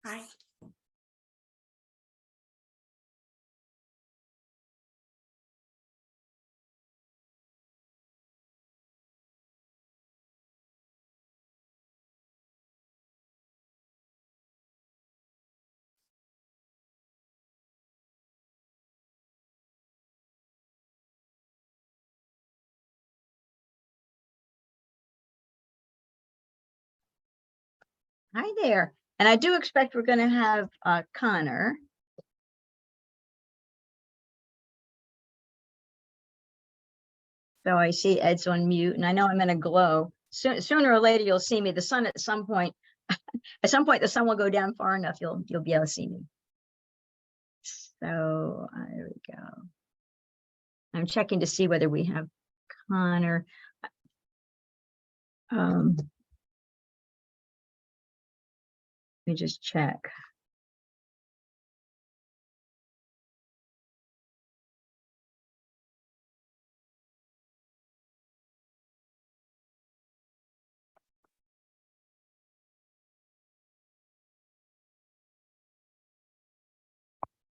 Hi. Hi there. And I do expect we're going to have Connor. So I see Ed's on mute, and I know I'm in a glow. Sooner or later, you'll see me. The sun at some point, the sun will go down far enough. You'll be able to see me. So there we go. I'm checking to see whether we have Connor. Let me just check.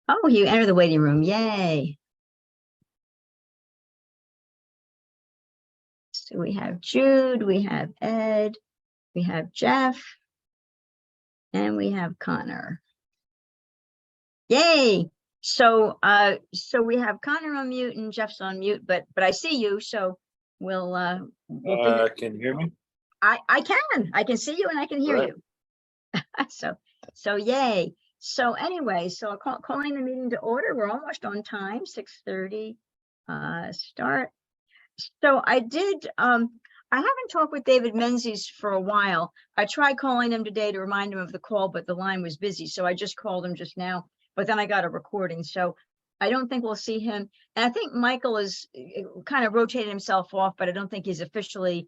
Oh, you enter the waiting room. Yay. So we have Jude, we have Ed, we have Jeff, and we have Connor. Yay. So we have Connor on mute and Jeff's on mute, but I see you, so we'll Can you hear me? I can see you and I can hear Right. you. So yay. So anyway, so calling the meeting to order. We're almost on time, 6:30 start. So I haven't talked with David Menzies for a while. I tried calling him today to remind him of the call, but the line was busy. So I just called him just now, but then I got a recording. So I don't think we'll see him. And I think Michael is kind of rotated himself off, but I don't think he's officially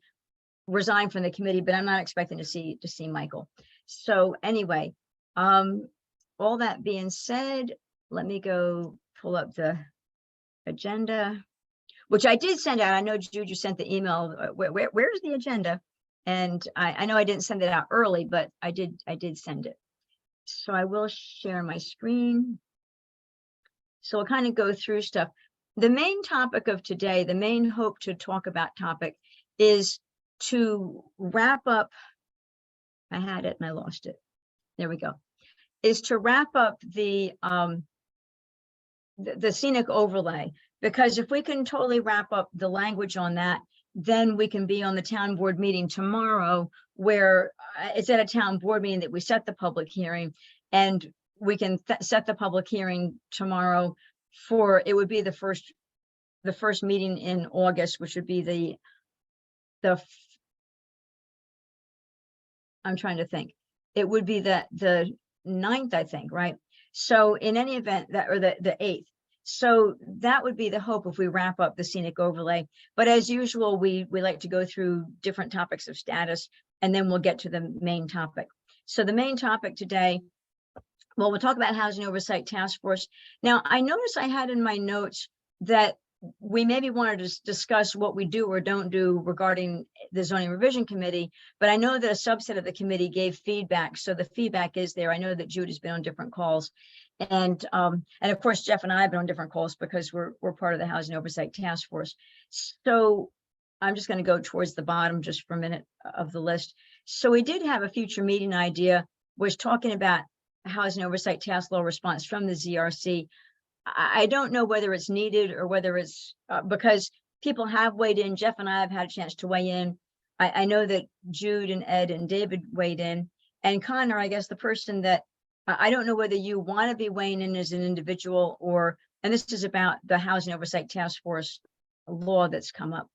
resigned from the committee, but I'm not expecting to see Michael. So anyway, all that being said, let me go pull up the agenda, which I did send out. I know Jude, you sent the email. Where's the agenda? And I know I didn't send it out early, but I did send it. So I will share my screen. So we'll kind of go through stuff. The main topic of today, the main hope to talk about topic is to wrap up. I had it and I lost it. There we go. Is to wrap up the scenic overlay, because if we can totally wrap up the language on that, then we can be on the town board meeting tomorrow, where it's at a town board meeting that we set the public hearing, and we can set the public hearing tomorrow for, it would be the first meeting in August, which would be I'm trying to think. It would be the 9th, I think, right? So in any event, that, or the 8th. So that would be the hope if we wrap up the scenic overlay. But as usual, we like to go through different topics of status, and then we'll get to the main topic. So the main topic today, well, we'll talk about Housing Oversight Task Force. Now, I noticed I had in my notes that we maybe wanted to discuss what we do or don't do regarding the Zoning Revision Committee, but I know that a subset of the committee gave feedback. So the feedback is there. I know that Jude has been on different calls. And of course, Jeff and I have been on different calls because we're part of the Housing Oversight Task Force. So I'm just going to go towards the bottom just for a minute of the list. So we did have a future meeting idea, was talking about Housing Oversight Task Law response from the ZRC. I don't know whether it's needed or whether it's because people have weighed in. Jeff and I have had a chance to weigh in. I know that Jude and Ed and David weighed in, and Connor, I guess the person that I don't know whether you want to be weighing in as an individual, or, and this is about the Housing Oversight Task Force law that's come up.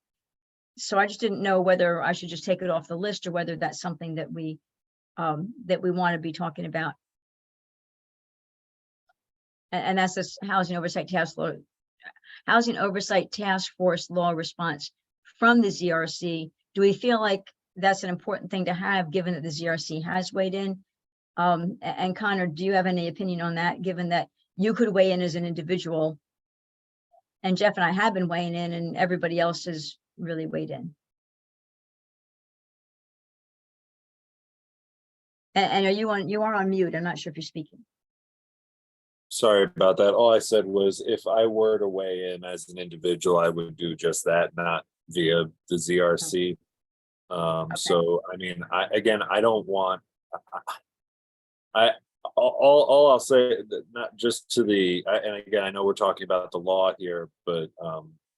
So I just didn't know whether I should just take it off the list or whether that's something that we want to be talking about. And that's this Housing Oversight Task Force law response from the ZRC. Do we feel like that's an important thing to have, given that the ZRC has weighed in? And Connor, do you have any opinion on that, given that you could weigh in as an individual, and Jeff and I have been weighing in, and everybody else has really weighed in? And are you are on mute? I'm not sure if you're speaking. Sorry about that. All I said was if I were to weigh in as an individual, I would do just that, not via the ZRC. So I mean, I don't want, I, all I'll say, that not just to and again, I know we're talking about the law here, but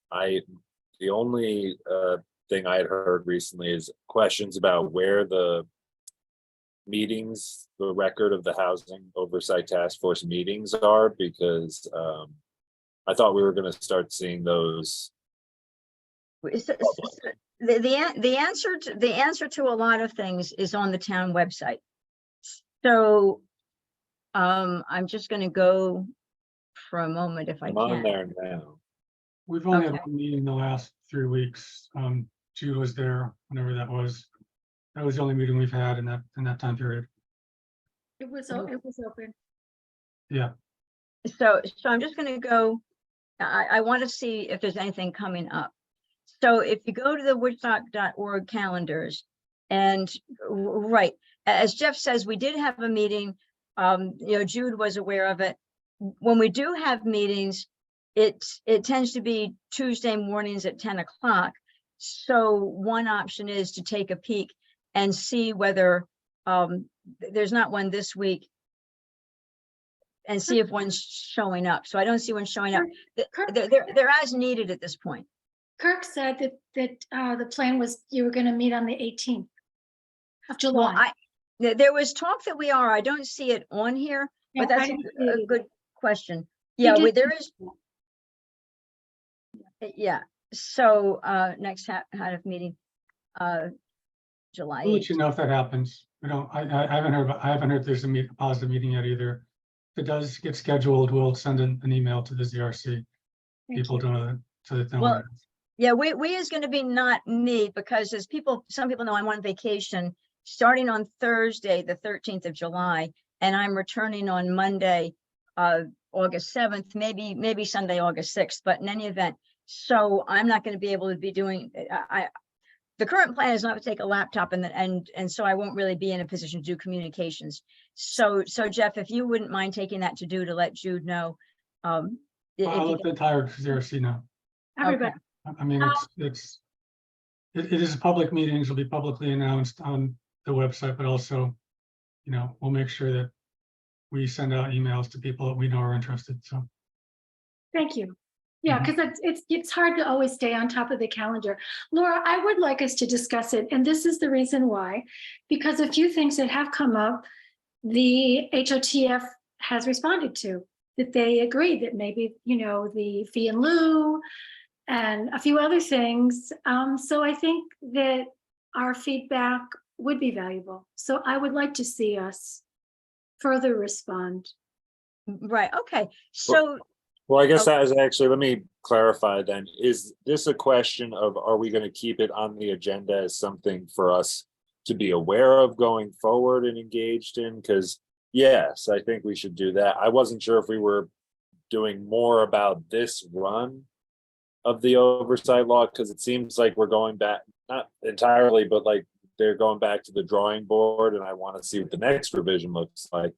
the only thing I had heard recently is questions about where the meetings, the record of the Housing Oversight Task Force meetings are, because I thought we were going to start seeing those. The answer to a lot of things is on the town website. So I'm just going to go for a moment if I I'm on can. there now. We've only Okay. had one meeting the last 3 weeks. Jude was there whenever that was. That was the only meeting we've had in that time period. It was open. Yeah. So I'm just going to go. I want to see if there's anything coming up. So if you go to the woodstock.org calendars, and right, as Jeff says, we did have a meeting. Jude was aware of it. When we do have meetings, it tends to be Tuesday mornings at 10 o'clock. So one option is to take a peek and see whether there's not one this week, and see if one's showing up. So I don't see one showing up. They're as needed at this point. Kirk said that the plan was you were going to meet on the 18th of July. Well, there was talk that we are. I don't see it on here, Yeah, but that's I didn't see a it good question. He Yeah, did there is. Yeah. So next hat of meeting, July We'll let 8th. you know if that happens. We don't. I haven't heard there's a positive meeting yet either. If it does get scheduled, we'll send an email to the ZRC people to the Well, yeah, we is going to be not me, because as some people know, I'm on vacation starting on Thursday, the 13th of July, and I'm returning on Monday, August 7th, maybe Sunday, August 6th, but in any event, so I'm not going to be able to be doing, the current plan is not to take a laptop and so I won't really be in a position to do communications. So Jeff, if you wouldn't mind taking that to let Jude know. I'll let the entire ZRC know. Everybody. I mean, it is a public meeting. It'll be publicly announced on the website, but also, we'll make sure that we send out emails to people that we know are interested. So. Thank you. Yeah, because it's hard to always stay on top of the calendar. Laura, I would like us to discuss it, and this is the reason why, because a few things that have come up, the HOTF has responded to, that they agree that maybe, the fee in lieu and a few other things. So I think that our feedback would be valuable. So I would like to see us further respond. Right. Okay. So. Well, I guess that is actually, let me clarify then. Is this a question of, are we going to keep it on the agenda as something for us to be aware of going forward and engaged in? Because yes, I think we should do that. I wasn't sure if we were doing more about this run of the oversight law, because it seems like we're going back, not entirely, but like they're going back to the drawing board, and I want to see what the next revision looks like.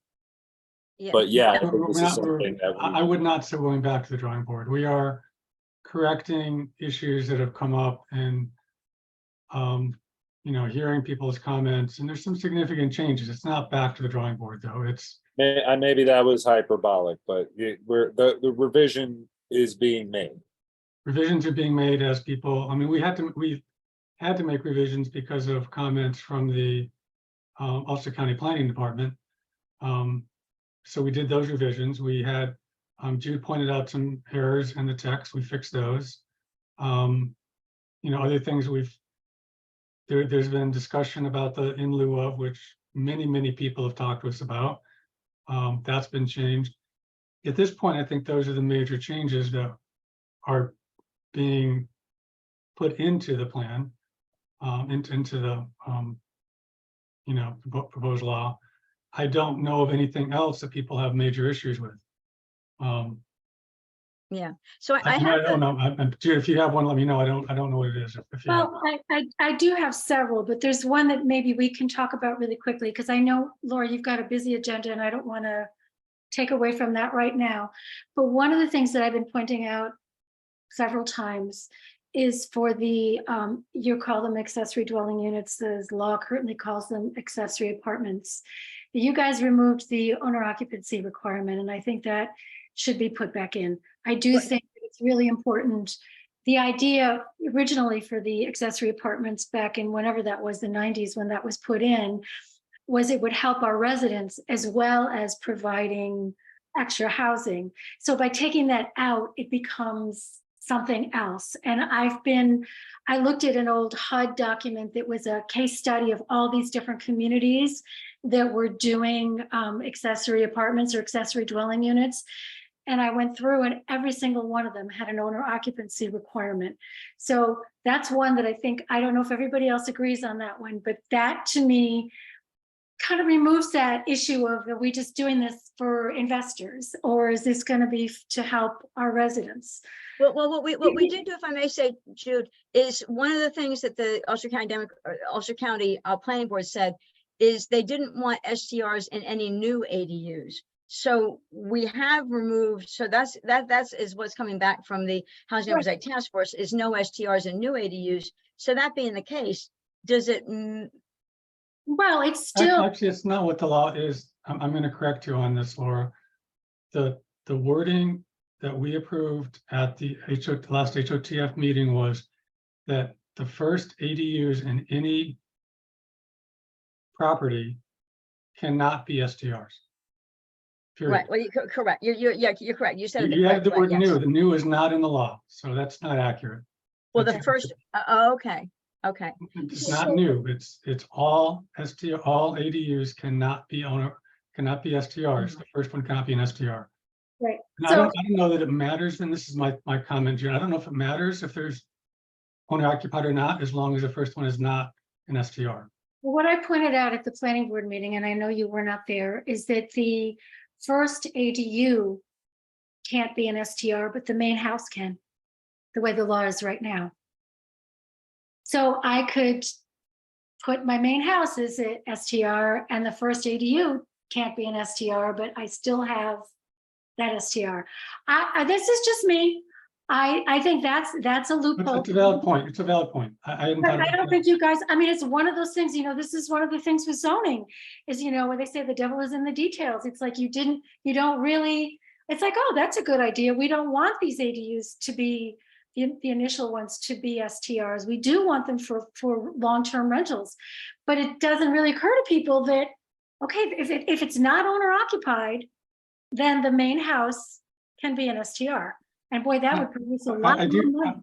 Yeah. But yeah, I, I would not say going back to the drawing board. We are correcting issues that have come up and, hearing people's comments, and there's some significant changes. It's not back to the drawing board though. It's maybe that was hyperbolic, but the revision is being made. Revisions are being made as people, we had to make revisions because of comments from the Ulster County Planning Department. So we did those revisions. We had, Jude pointed out some errors in the text. We fixed those. Other things there's been discussion about the in lieu of, which many people have talked to us about. That's been changed. At this point, I think those are the major changes that are being put into the plan, into the, proposed law. I don't know of anything else that people have major issues with. So I I have, don't know. Jude, if you have one, let me know. I don't know what it is. If you have. Well, I do have several, but there's one that maybe we can talk about really quickly, because I know, Laura, you've got a busy agenda and I don't want to take away from that right now. But one of the things that I've been pointing out several times is for the, you call them accessory dwelling units, the law currently calls them accessory apartments. You guys removed the owner occupancy requirement, and I think that should be put back in. I do Right. think it's really important. The idea originally for the accessory apartments back in whenever that was, the 90s, when that was put in, was it would help our residents as well as providing extra housing. So by taking that out, it becomes something else. And I looked at an old HUD document that was a case study of all these different communities that were doing accessory apartments or accessory dwelling units. And I went through and every single one of them had an owner occupancy requirement. So that's one that I think, I don't know if everybody else agrees on that one, but that to me kind of removes that issue of, are we just doing this for investors, or is this going to be to help our residents? well, what we did do, if I may say, Jude, is one of the things that the Ulster County Planning Board said is they didn't want STRs in any new ADUs. So we have removed, so that's what's coming back from the Housing Oversight Task Force, is no STRs in new ADUs. So that being the case, does it? Well, it's still. Actually, it's not what the law is. I'm going to correct you on this, Laura. The wording that we approved at the last HOTF meeting was that the first ADUs in any property cannot be STRs. Period. Right. Well, you're correct. You're correct. You said it You have correct the word way, yes. new. The new is not in the law, so that's not accurate. Well, the That's- first. Okay. It's not new. It's all all ADUs cannot be STRs. The first one cannot be an STR. Right. And So- I don't know that it matters, and this is my comment, June. I don't know if it matters if there's owner occupied or not, as long as the first one is not an STR. What I pointed out at the planning board meeting, and I know you were not there, is that the first ADU can't be an STR, but the main house can, the way the law is right now. So I could put my main house as a STR, and the first ADU can't be an STR, but I still have that STR. This is just me. I think that's a loophole. It's a valid point. It's a valid point. I don't think you guys, I mean, it's one of those things, this is one of the things with zoning is, where they say the devil is in the details. It's like you don't really, it's like, oh, that's a good idea. We don't want these ADUs to be the initial ones to be STRs. We do want them for long-term rentals, but it doesn't really occur to people that, okay, if it's not owner occupied, then the main house can be an STR. And boy, that would produce a lot more money.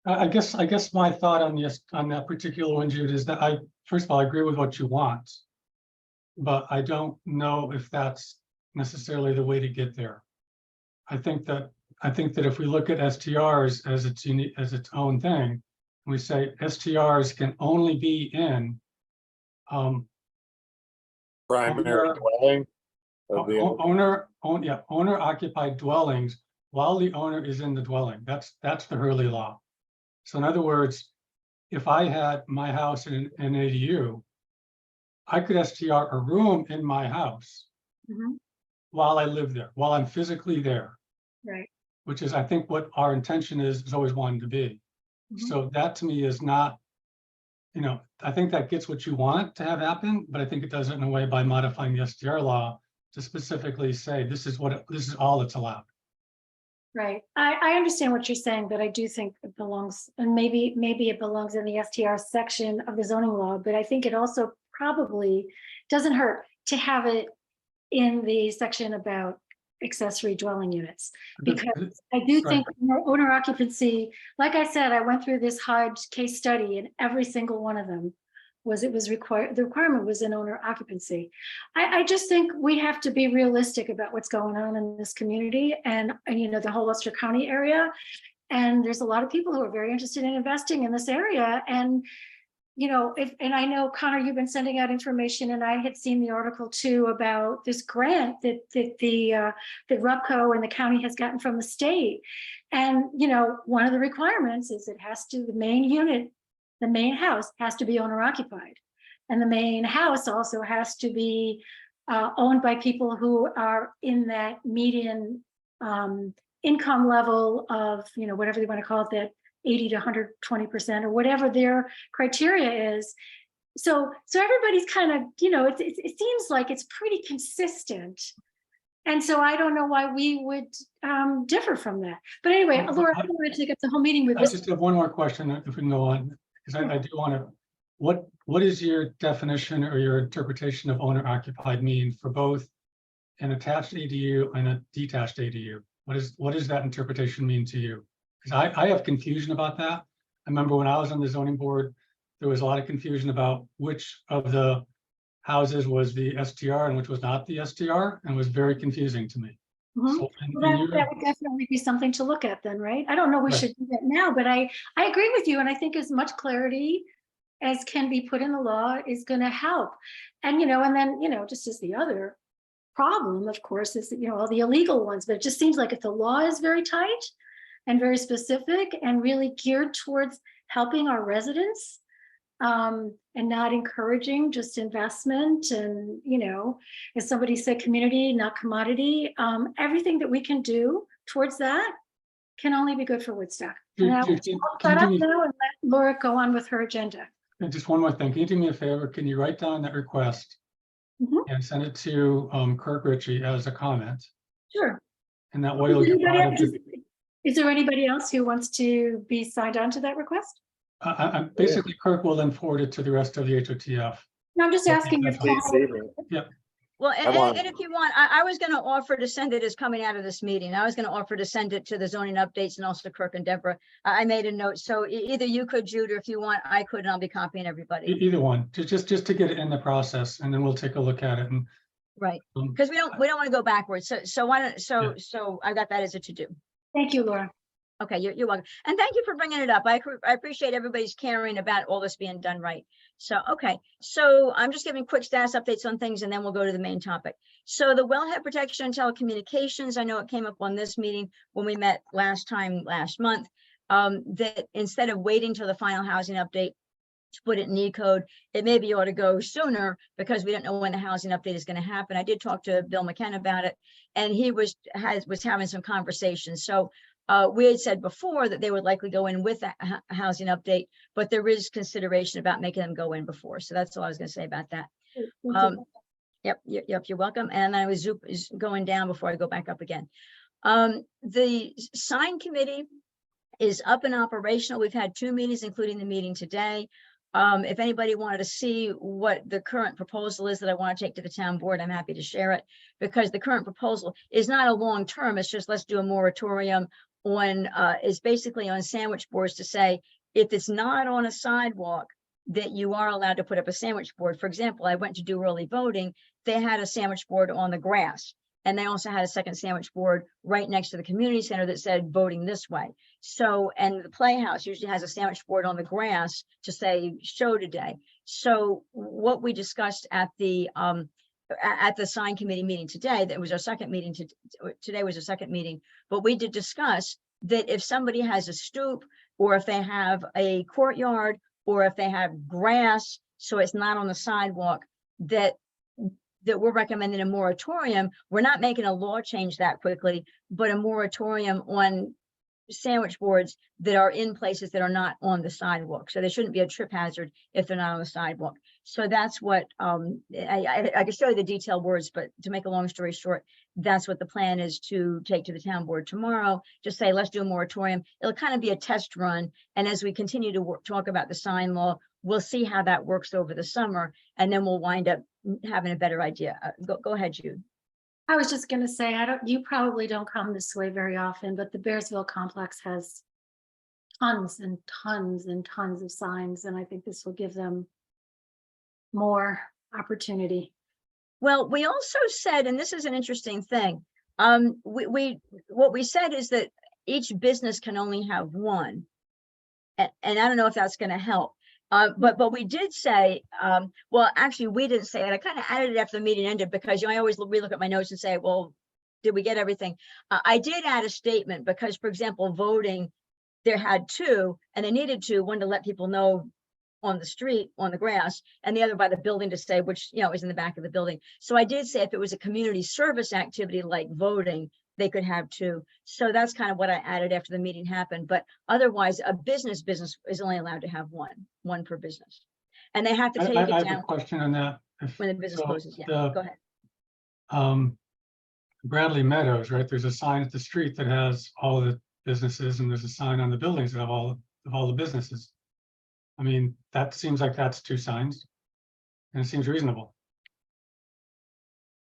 I guess my thought on that particular one, Jude, is that first of all, I agree with what you want, but I don't know if that's necessarily the way to get there. I think that if we look at STRs as its own thing, we say STRs can only be in Primary dwelling. owner occupied dwellings while the owner is in the dwelling. That's the Hurley law. So in other words, if I had my house in an ADU, I could STR a room in my house while I live there, while I'm physically there. Right. Which is, I think, what our intention is always wanting to be. So that to me is not, I think that gets what you want to have happen, but I think it does it in a way by modifying the STR law to specifically say this is all that's allowed. Right. I understand what you're saying, but I do think it belongs, and maybe it belongs in the STR section of the zoning law, but I think it also probably doesn't hurt to have it in the section about accessory dwelling units, because I do think owner occupancy, like I said, I went through this HUD case study and every single one of them was required. The requirement was in owner occupancy. I just think we have to be realistic about what's going on in this community and the whole Ulster County area. And there's a lot of people who are very interested in investing in this area. And and I know, Connor, you've been sending out information, and I had seen the article too about this grant that RUPCO and the county has gotten from the state. And, one of the requirements is the main unit, the main house has to be owner occupied. And the main house also has to be owned by people who are in that median income level of, whatever they want to call it, that 80 to 120% or whatever their criteria is. So everybody's kind of, it seems like it's pretty consistent. And so I don't know why we would differ from that. But anyway, Laura, I don't want to take up the whole meeting with I this. just have one more question if we can go on, because I do want to, what is your definition or your interpretation of owner occupied mean for both an attached ADU and a detached ADU? What does that interpretation mean to you? Because I have confusion about that. I remember when I was on the zoning board, there was a lot of confusion about which of the houses was the STR and which was not the STR, and it was very confusing to me. Mhm. So, Well, that would definitely be something to look at then, right? I don't know we Right. should do that now, but I agree with you. And I think as much clarity as can be put in the law is going to help. And, and then, just as the other problem, of course, is, all the illegal ones. But it just seems like if the law is very tight and very specific and really geared towards helping our residents, and not encouraging just investment and, as somebody said, community, not commodity, everything that we can do towards that can only be good for Woodstock. And I'll shut up now and let Laura go on with her agenda. And just one more thing, can you do me a favor? Can you write down that request and send it to Kirk Ritchie as a comment? Sure. And that way you'll get part of it. Is there anybody else who wants to be signed on to that request? Basically, Kirk will then forward it to the rest of the HOTF. No, I'm just asking if Yeah. Well, I want- and if you want, I was going to offer to send it as coming out of this meeting. I was going to offer to send it to the zoning updates and also Kirk and Deborah. I made a note. So either you could, Jude, or if you want, I could, and I'll be copying everybody. Either one, just to get it in the process, and then we'll take a look at it. And Right. Because we don't want to go backwards. So why don't, so I got that as a to-do. Thank you, Laura. Okay, you're welcome. And thank you for bringing it up. I appreciate everybody's caring about all this being done right. So, okay. So I'm just giving quick status updates on things and then we'll go to the main topic. So the wellhead protection and telecommunications, I know it came up on this meeting when we met last month, that instead of waiting till the final housing update to put it in E-code, it maybe ought to go sooner because we don't know when the housing update is going to happen. I did talk to Bill McKenna about it and he was having some conversations. So we had said before that they would likely go in with a housing update, but there is consideration about making them go in before. So that's all I was going to say about that. Yep, you're welcome. And I was going down before I go back up again. The sign committee is up and operational. We've had 2 meetings, including the meeting today. If anybody wanted to see what the current proposal is that I want to take to the town board, I'm happy to share it because the current proposal is not a long term. It's just let's do a moratorium on is basically on sandwich boards to say if it's not on a sidewalk that you are allowed to put up a sandwich board. For example, I went to do early voting. They had a sandwich board on the grass. And they also had a second sandwich board right next to the community center that said voting this way. So, and the Playhouse usually has a sandwich board on the grass to say show today. So what we discussed at the sign committee meeting today, that was our second meeting, today was our second meeting, but we did discuss that if somebody has a stoop or if they have a courtyard or if they have grass, so it's not on the sidewalk, that we're recommending a moratorium. We're not making a law change that quickly, but a moratorium on sandwich boards that are in places that are not on the sidewalk. So there shouldn't be a trip hazard if they're not on the sidewalk. So that's what I can show you the detailed words, but to make a long story short, that's what the plan is to take to the town board tomorrow. Just say, let's do a moratorium. It'll kind of be a test run. And as we continue to talk about the sign law, we'll see how that works over the summer. And then we'll wind up having a better idea. Go ahead, Jude. I was just going to say, you probably don't come this way very often, but the Bearsville complex has tons and tons and tons of signs. And I think this will give them more opportunity. Well, we also said, and this is an interesting thing, what we said is that each business can only have one. And I don't know if that's going to help. But we did say, well, actually, we didn't say it. I kind of added it after the meeting ended because, you know, I always relook at my notes and say, well, did we get everything? I did add a statement because, for example, voting, there had two, and they needed to, one to let people know on the street, on the grass, and the other by the building to say which, you know, is in the back of the building. So I did say if it was a community service activity like voting, they could have two. So that's kind of what I added after the meeting happened. But otherwise, a business is only allowed to have one per business. And they have to take I it have a down question on that. when the business So closes. Yeah, the- go ahead. Bradley Meadows, right? There's a sign at the street that has all of the businesses, and there's a sign on the buildings that have all the businesses. I mean, that seems like that's two signs, and it seems reasonable.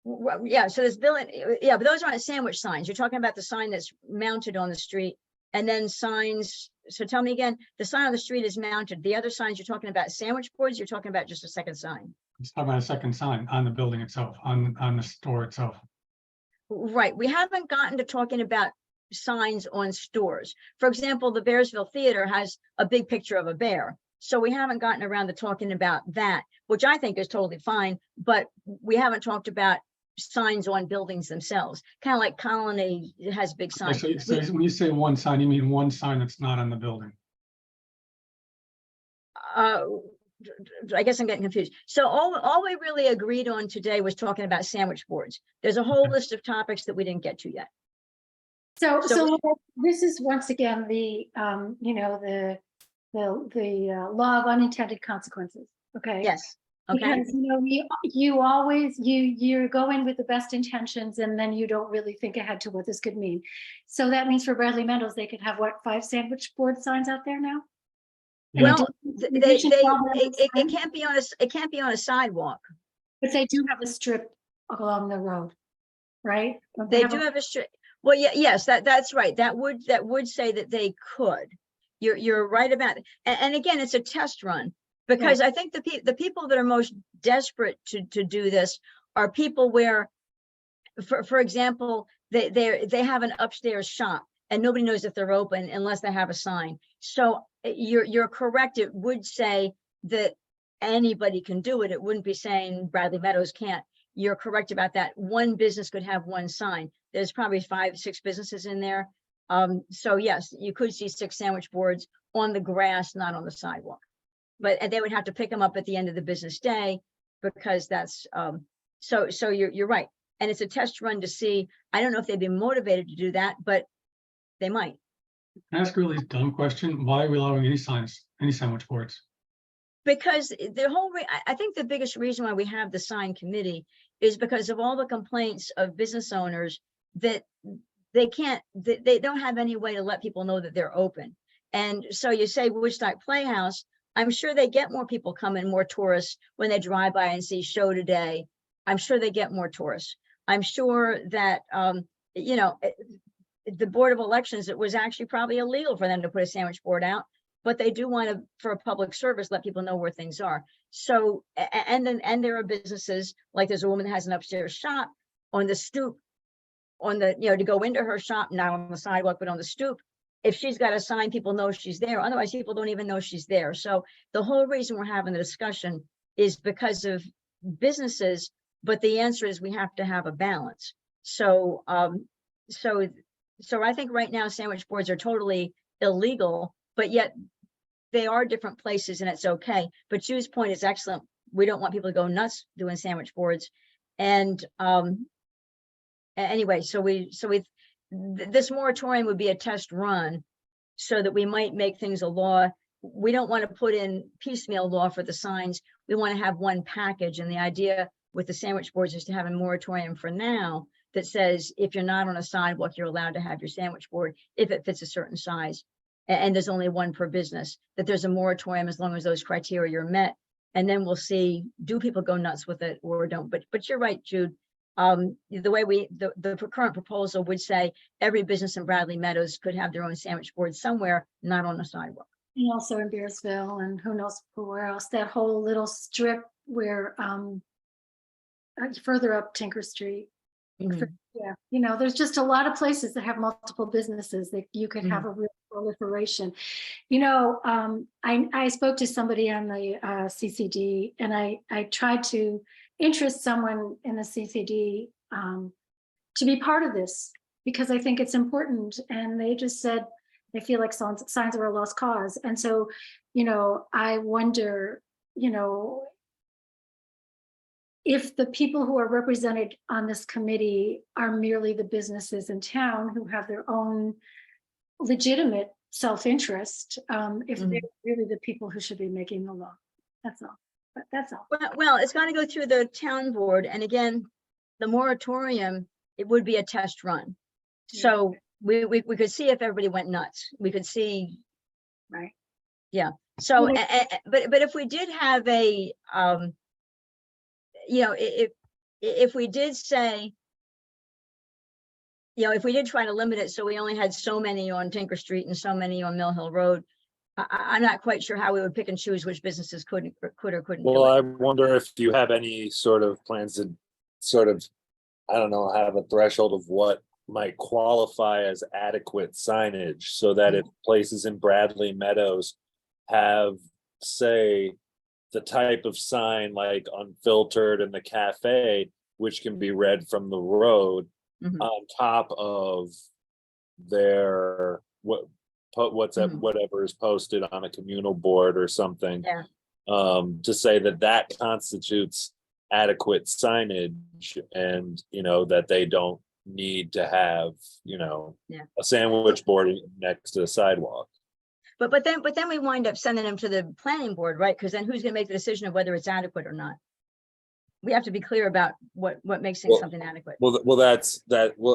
Well, yeah, so this building, yeah, but those aren't sandwich signs. You're talking about the sign that's mounted on the street, and then signs. So tell me again, the sign on the street is mounted. The other signs you're talking about sandwich boards, you're talking about just a second sign. It's talking about a second sign on the building itself, on the store itself. Right, we haven't gotten to talking about signs on stores. For example, the Bearsville Theater has a big picture of a bear. So we haven't gotten around to talking about that, which I think is totally fine, but we haven't talked about signs on buildings themselves, kind of like Colony has big signs. So when you say one sign, you mean one sign that's not on the building? I guess I'm getting confused. So all we really agreed on today was talking about sandwich boards. There's a whole list of topics that we didn't get to yet. So So- this is once again the, you know, the law of unintended consequences, okay? Yes, okay. Because, you know, you always, you go in with the best intentions and then you don't really think ahead to what this could mean. So that means for Bradley Meadows, they could have what, 5 sandwich board signs out there now? Well, And it can't be on it can't be on a sidewalk. But they do have a strip along the road, right? Don't They have do a- have a straight, well, yeah, yes, that's right. That would say that they could. You're right about it. And again, it's a test run because I think the people that are most desperate to do this are people where, for example, they have an upstairs shop and nobody knows if they're open unless they have a sign. So you're correct. It would say that anybody can do it. It wouldn't be saying Bradley Meadows can't. You're correct about that. One business could have one sign. There's probably 5, 6 businesses in there. So yes, you could see 6 sandwich boards on the grass, not on the sidewalk. But they would have to pick them up at the end of the business day because that's so you're right. And it's a test run to see. I don't know if they'd be motivated to do that, but they might. Can I ask a really dumb question? Why are we allowing any signs, any sandwich boards? Because the whole, I think the biggest reason why we have the sign committee is because of all the complaints of business owners that they don't have any way to let people know that they're open. And so you say Woodstock Playhouse, I'm sure they get more people coming, more tourists when they drive by and see show today. I'm sure they get more tourists. I'm sure that, you know, the Board of Elections, it was actually probably illegal for them to put a sandwich board out, but they do want to, for a public service, let people know where things are. So, and there are businesses, like there's a woman that has an upstairs shop on the stoop, on the, you know, to go into her shop, not on the sidewalk, but on the stoop. If she's got a sign, people know she's there. Otherwise, people don't even know she's there. So the whole reason we're having the discussion is because of businesses, but the answer is we have to have a balance. So, so I think right now sandwich boards are totally illegal, but yet they are different places and it's okay. But Jude's point is excellent. We don't want people to go nuts doing sandwich boards. And anyway, this moratorium would be a test run so that we might make things a law. We don't want to put in piecemeal law for the signs. We want to have one package. And the idea with the sandwich boards is to have a moratorium for now that says if you're not on a sidewalk, you're allowed to have your sandwich board if it fits a certain size. And there's only one per business, that there's a moratorium as long as those criteria are met. And then we'll see, do people go nuts with it or don't? But you're right, Jude. The way the current proposal would say every business in Bradley Meadows could have their own sandwich board somewhere, not on the sidewalk. And also in Bearsville and who knows where else, that whole little strip where further up Tinker Street. Yeah, you know, there's just a lot of places that have multiple businesses that you could have a real proliferation. You know, I spoke to somebody on the CCD, and I tried to interest someone in the CCD to be part of this, because I think it's important. And they just said they feel like signs are a lost cause. And so, you know, I wonder, you know, if the people who are represented on this committee are merely the businesses in town who have their own legitimate self-interest, if they're really the people who should be making the law. That's all. But that's all. Well, it's going to go through the town board. And again, the moratorium, it would be a test run. So we could see if everybody went nuts. We could see. Right. Yeah. So, Well, but if we did have a, you know, if we did say, you know, if we did try to limit it, so we only had so many on Tinker Street and so many on Mill Hill Road, I'm not quite sure how we would pick and choose which businesses could or couldn't do Well, it. I wonder if you have any sort of plans to sort of, I don't know, have a threshold of what might qualify as adequate signage, so that if places in Bradley Meadows have, say, the type of sign like Unfiltered and the cafe, which can be read from the road, on top of their whatever is posted on a communal board or something, to say that that constitutes adequate signage, and you know that they don't need to have, you know, a sandwich board next to the sidewalk. But then we wind up sending them to the planning board, right? Because then who's going to make the decision of whether it's adequate or not? We have to be clear about what makes something adequate. Well,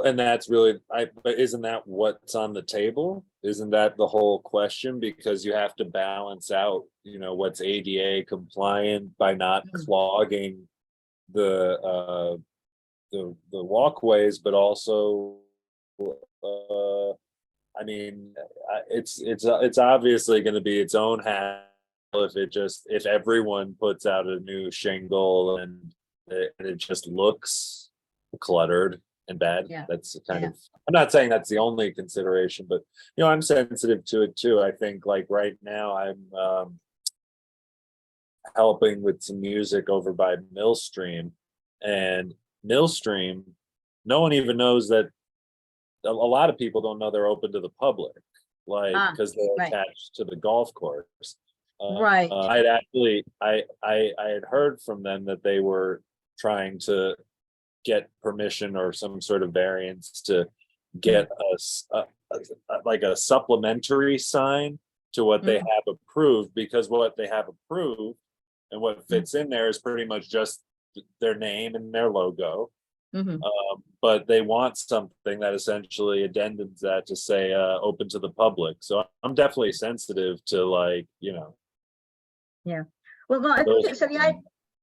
and that's really, but isn't that what's on the table? Isn't that the whole question? Because you have to balance out, you know, what's ADA compliant by not clogging the walkways, but also, I mean, it's obviously going to be its own hassle if everyone puts out a new shingle and it just looks cluttered and bad. That's kind of, I'm not saying that's the only consideration, but you know, I'm sensitive to it too. I think like right now I'm helping with some music over by Millstream, and Millstream, no one even knows that. A lot of people don't know they're open to the public, like because they're attached to the golf course. I had heard from them that they were trying to get permission or some sort of variance to get like a supplementary sign to what they have approved, because what they have approved and what fits in there is pretty much just their name and their logo. But they want something that essentially addendums that to say open to the public. So I'm definitely sensitive to, like, you know. Well, I think so.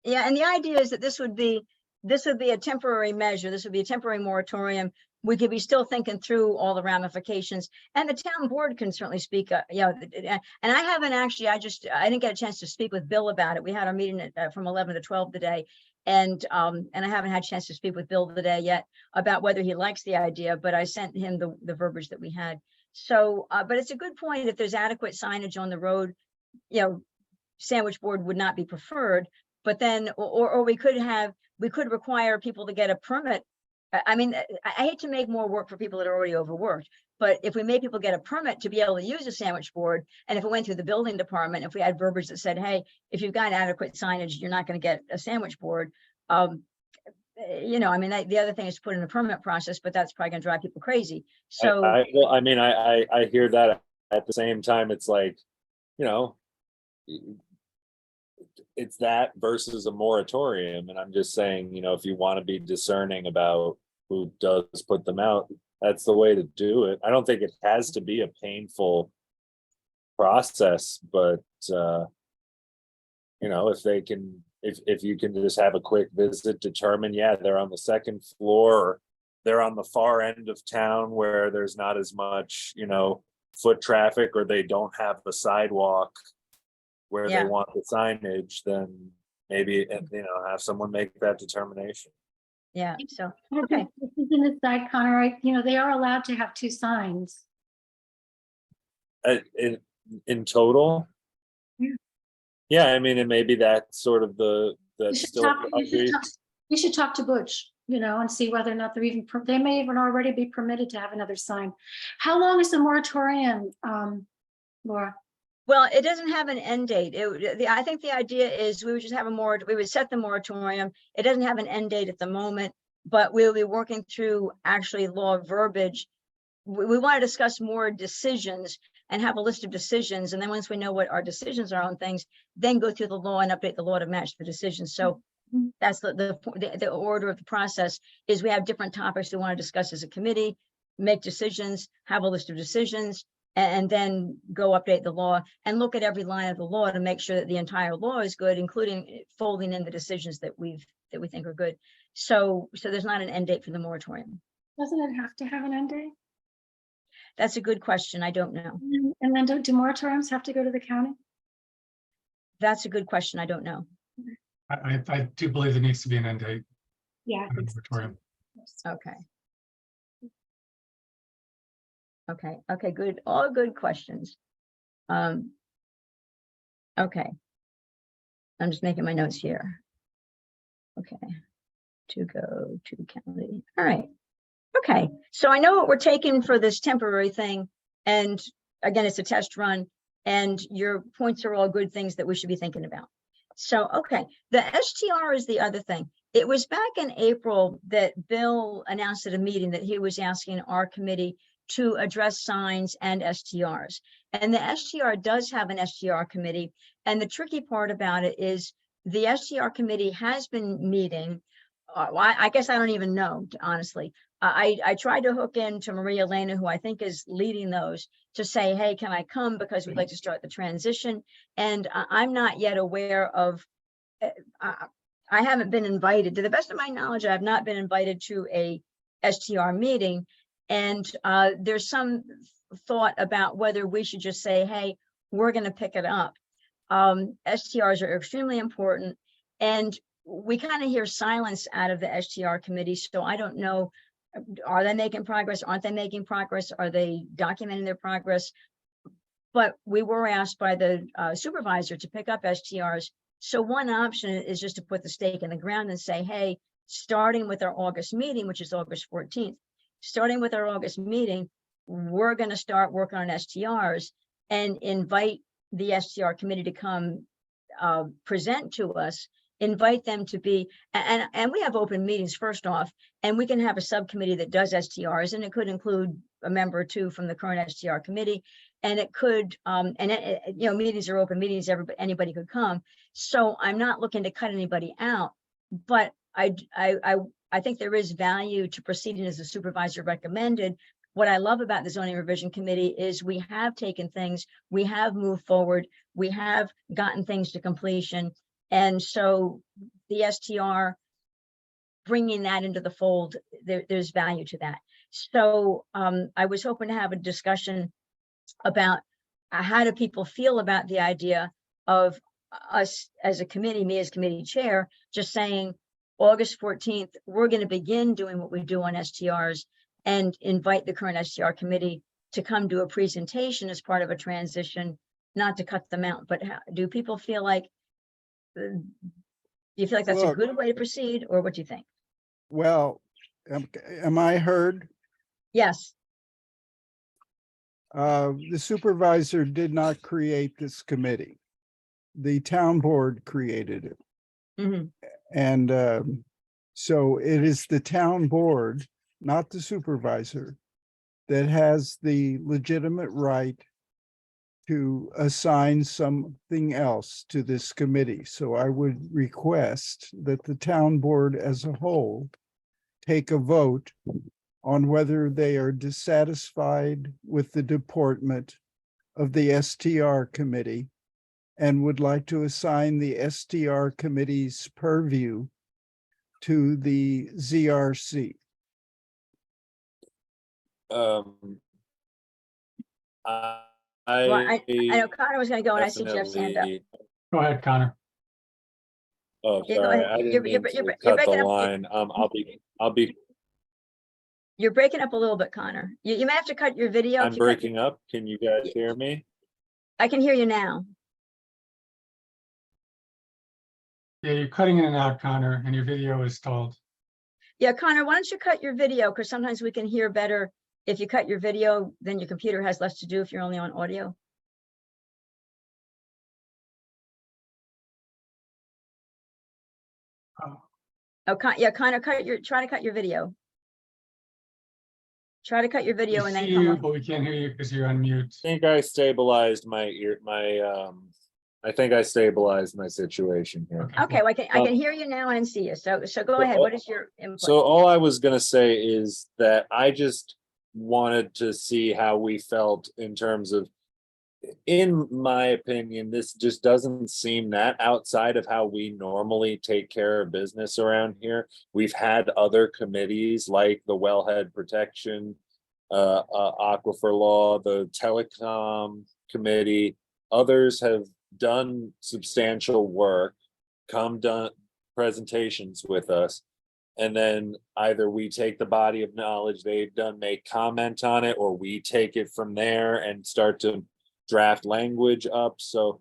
And the idea is that this would be a temporary measure. This would be a temporary moratorium. We could be still thinking through all the ramifications, and the town board can certainly speak. And I haven't actually. I didn't get a chance to speak with Bill about it. We had our meeting from 11 to 12 today. And I haven't had a chance to speak with Bill today yet about whether he likes the idea, but I sent him the verbiage that we had. So, but it's a good point. If there's adequate signage on the road, you know, sandwich board would not be preferred, but then, or we could require people to get a permit. I mean, I hate to make more work for people that are already overworked, but if we made people get a permit to be able to use a sandwich board, and if it went through the building department, if we had verbiage that said, hey, if you've got adequate signage, you're not going to get a sandwich board. You know, I mean, the other thing is to put in a permit process, but that's probably going to drive people crazy. So, I hear that. At the same time, it's like, you know, it's that versus a moratorium. And I'm just saying, you know, if you want to be discerning about who does put them out, that's the way to do it. I don't think it has to be a painful process, but you know, if you can just have a quick visit, determine, they're on the second floor, or they're on the far end of town where there's not as much, you know, foot traffic, or they don't have the sidewalk where they want the signage, then maybe, you know, have someone make that determination. So, okay. This is in the side, Connor, you know, they are allowed to have two signs. In total? Yeah. Yeah, I mean, and maybe that's sort of You that's should still. talk, you should talk to Butch, and see whether or not they're even, they may even already be permitted to have another sign. How long is the moratorium, Laura? Well, it doesn't have an end date. I think the idea is we would just have we would set the moratorium. It doesn't have an end date at the moment, but we'll be working through actually law verbiage. We want to discuss more decisions and have a list of decisions. And then once we know what our decisions are on things, then go through the law and update the law to match the decisions. So that's the order of the process is we have different topics we want to discuss as a committee, make decisions, have a list of decisions, and then go update the law and look at every line of the law to make sure that the entire law is good, including folding in the decisions that we think are good. So there's not an end date for the moratorium. Doesn't it have to have an end date? That's a good question. I don't know. And then do moratoriums have to go to the county? That's a good question. I don't know. I do believe there needs to be an end date. Yeah. I on the think so, moratorium. too. Okay, good. All good questions. Okay. I'm just making my notes here. Okay. To go to county. All right. Okay. So I know what we're taking for this temporary thing. And again, it's a test run. And your points are all good things that we should be thinking about. So, okay. The STR is the other thing. It was back in April that Bill announced at a meeting that he was asking our committee to address signs and STRs. And the STR does have an STR committee. And the tricky part about it is the STR committee has been meeting. I guess I don't even know, honestly. I tried to hook into Maria Elena, who I think is leading those, to say, hey, can I come? Because we'd like to start the transition. And I'm not yet aware of, I haven't been invited. To the best of my knowledge, I have not been invited to a STR meeting. And there's some thought about whether we should just say, hey, we're going to pick it up. STRs are extremely important. And we kind of hear silence out of the STR committee. So I don't know, are they making progress? Aren't they making progress? Are they documenting their progress? But we were asked by the supervisor to pick up STRs. So one option is just to put the stake in the ground and say, hey, starting with our August meeting, which is August 14th, starting with our August meeting, we're going to start working on STRs and invite the STR committee to come present to us, invite them to be, and we have open meetings first off, and we can have a subcommittee that does STRs, and it could include a member or two from the current STR committee, and it could, meetings are open meetings, anybody could come. So I'm not looking to cut anybody out, but I think there is value to proceeding as the supervisor recommended. What I love about the zoning revision committee is we have taken things, we have moved forward, we have gotten things to completion. And so the STR, bringing that into the fold, there's value to that. So I was hoping to have a discussion about how do people feel about the idea of us as a committee, me as committee chair, just saying August 14th, we're going to begin doing what we do on STRs and invite the current STR committee to come do a presentation as part of a transition, not to cut them out. But do people feel like, do you feel like that's a good way to proceed, or what do you think? Well, am I heard? Yes. The supervisor did not create this committee. The town board created it. Mm-hmm. And so it is the town board, not the supervisor, that has the legitimate right to assign something else to this committee. So I would request that the town board as a whole take a vote on whether they are dissatisfied with the deportment of the STR committee and would like to assign the STR committee's purview to the ZRC. I know Connor was going to go, and I see Jeff's hand up. definitely- Go ahead, Connor. Oh, Yeah, go sorry, ahead. I You're didn't mean breaking to up. You're cut the breaking up. line. I'll be You're breaking up a little bit, Connor. You may have to cut your video. I'm If you cut- breaking up. Can you guys hear me? I can hear you now. Yeah, you're cutting in and out, Connor, and your video is stalled. Yeah, Connor, why don't you cut your video? Because sometimes we can hear better if you cut your video, then your computer has less to do if you're only on audio. Oh. Oh, yeah, Connor, try to cut your video. Try to cut your We video and then see come you, up. but we can't hear you because you're on mute. I think I stabilized I think I stabilized my situation here. Okay, well, I can hear you now and see you. So go ahead. What is your input? So all I was gonna say is that I just wanted to see how we felt in terms of, in my opinion, this just doesn't seem that outside of how we normally take care of business around here. We've had other committees like the wellhead protection, aquifer law, the telecom committee. Others have done substantial work, done presentations with us. And then either we take the body of knowledge they've done, make comment on it, or we take it from there and start to draft language up. So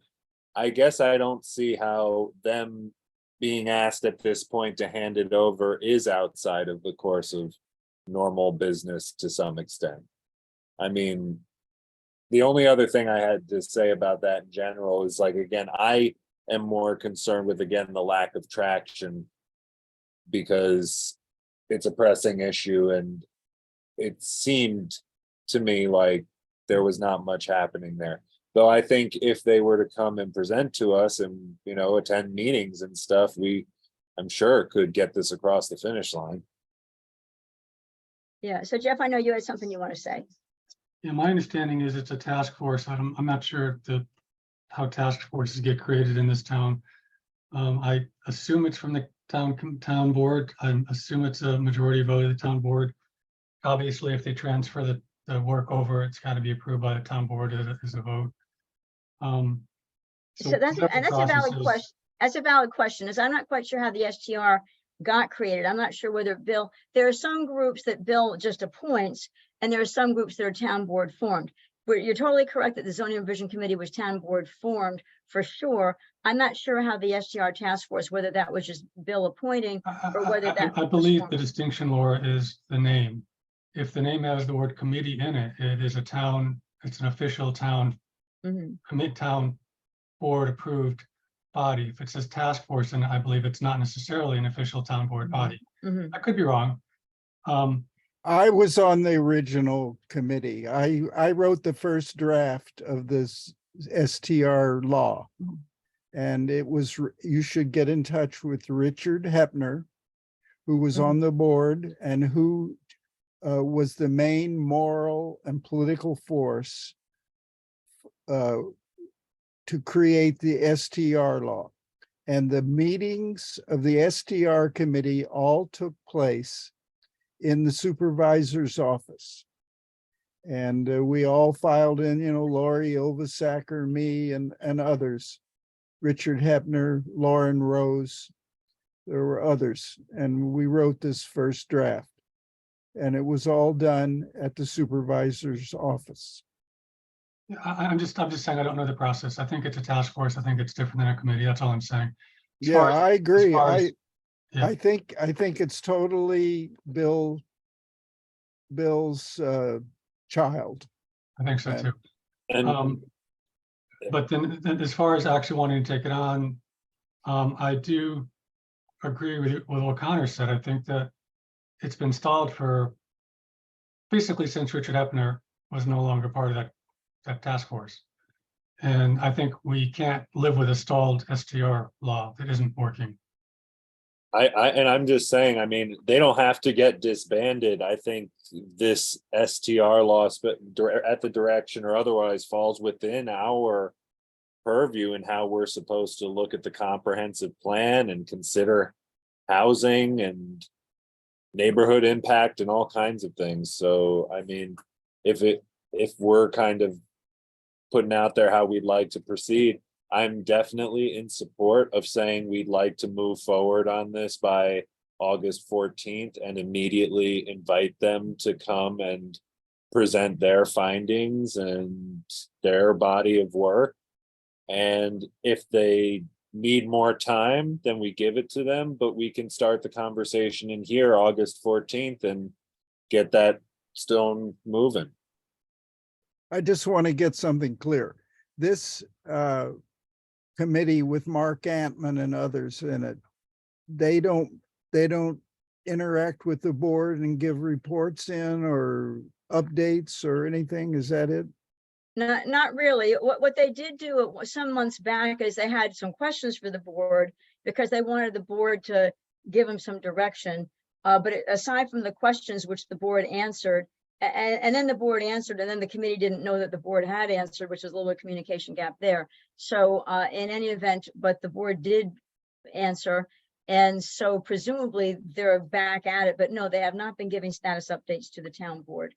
I guess I don't see how them being asked at this point to hand it over is outside of the course of normal business to some extent. I mean, the only other thing I had to say about that in general is, like, again, I am more concerned with, again, the lack of traction, because it's a pressing issue and it seemed to me like there was not much happening there. Though I think if they were to come and present to us and, you know, attend meetings and stuff, I'm sure could get this across the finish line. Yeah, so Jeff, I know you had something you want to say. Yeah, my understanding is it's a task force. I'm not sure how task forces get created in this town. I assume it's from the town board. I assume it's a majority vote of the town board. Obviously, if they transfer the work over, it's got to be approved by the town board as a vote. So that's whatever a valid process is- question. That's a valid question, is I'm not quite sure how the STR got created. I'm not sure whether there are some groups that Bill just appoints, and there are some groups that are town board formed. But you're totally correct that the zoning revision committee was town board formed for sure. I'm not sure how the STR task force, whether that was just Bill appointing or whether that. I was believe formed. the distinction, Laura, is the name. If the name has the word committee in it, it is it's an official town Mhm. town board approved body. If it says task force, then I believe it's not necessarily an official town board body. Mhm. I could be wrong. I was on the original committee. I wrote the first draft of this STR law. And it was, you should get in touch with Richard Hepner, who was on the board and who was the main moral and political force to create the STR law. And the meetings of the STR committee all took place in the supervisor's office. And we all filed in, you know, Lori Ovasacker, me, and others, Richard Hepner, Lauren Rose, there were others. And we wrote this first draft. And it was all done at the supervisor's office. Yeah, I'm just saying I don't know the process. I think it's a task force. I think it's different than a committee. That's all I'm saying. As Yeah, far as- I agree. far as- yeah. I think it's totally Bill's child. I think so too. And But then as far as actually wanting to take it on, I do agree with what Connor said. I think that it's been stalled for basically since Richard Hepner was no longer part of that task force. And I think we can't live with a stalled STR law that isn't working. I'm just saying, I mean, they don't have to get disbanded. I think this STR law at the direction or otherwise falls within our purview and how we're supposed to look at the comprehensive plan and consider housing and neighborhood impact and all kinds of things. So, I mean, if we're kind of putting out there how we'd like to proceed, I'm definitely in support of saying we'd like to move forward on this by August 14th and immediately invite them to come and present their findings and their body of work. And if they need more time, then we give it to them, but we can start the conversation in here August 14th and get that stone moving. I just want to get something clear. This committee with Mark Antman and others in it, they don't interact with the board and give reports in or updates or anything? Is that it? Not really. What they did do some months back is they had some questions for the board because they wanted the board to give them some direction. But aside from the questions which the board answered, and then the board answered, and then the committee didn't know that the board had answered, which is a little communication gap there. So in any event, but the board did answer. And so presumably they're back at it, but no, they have not been giving status updates to the town board.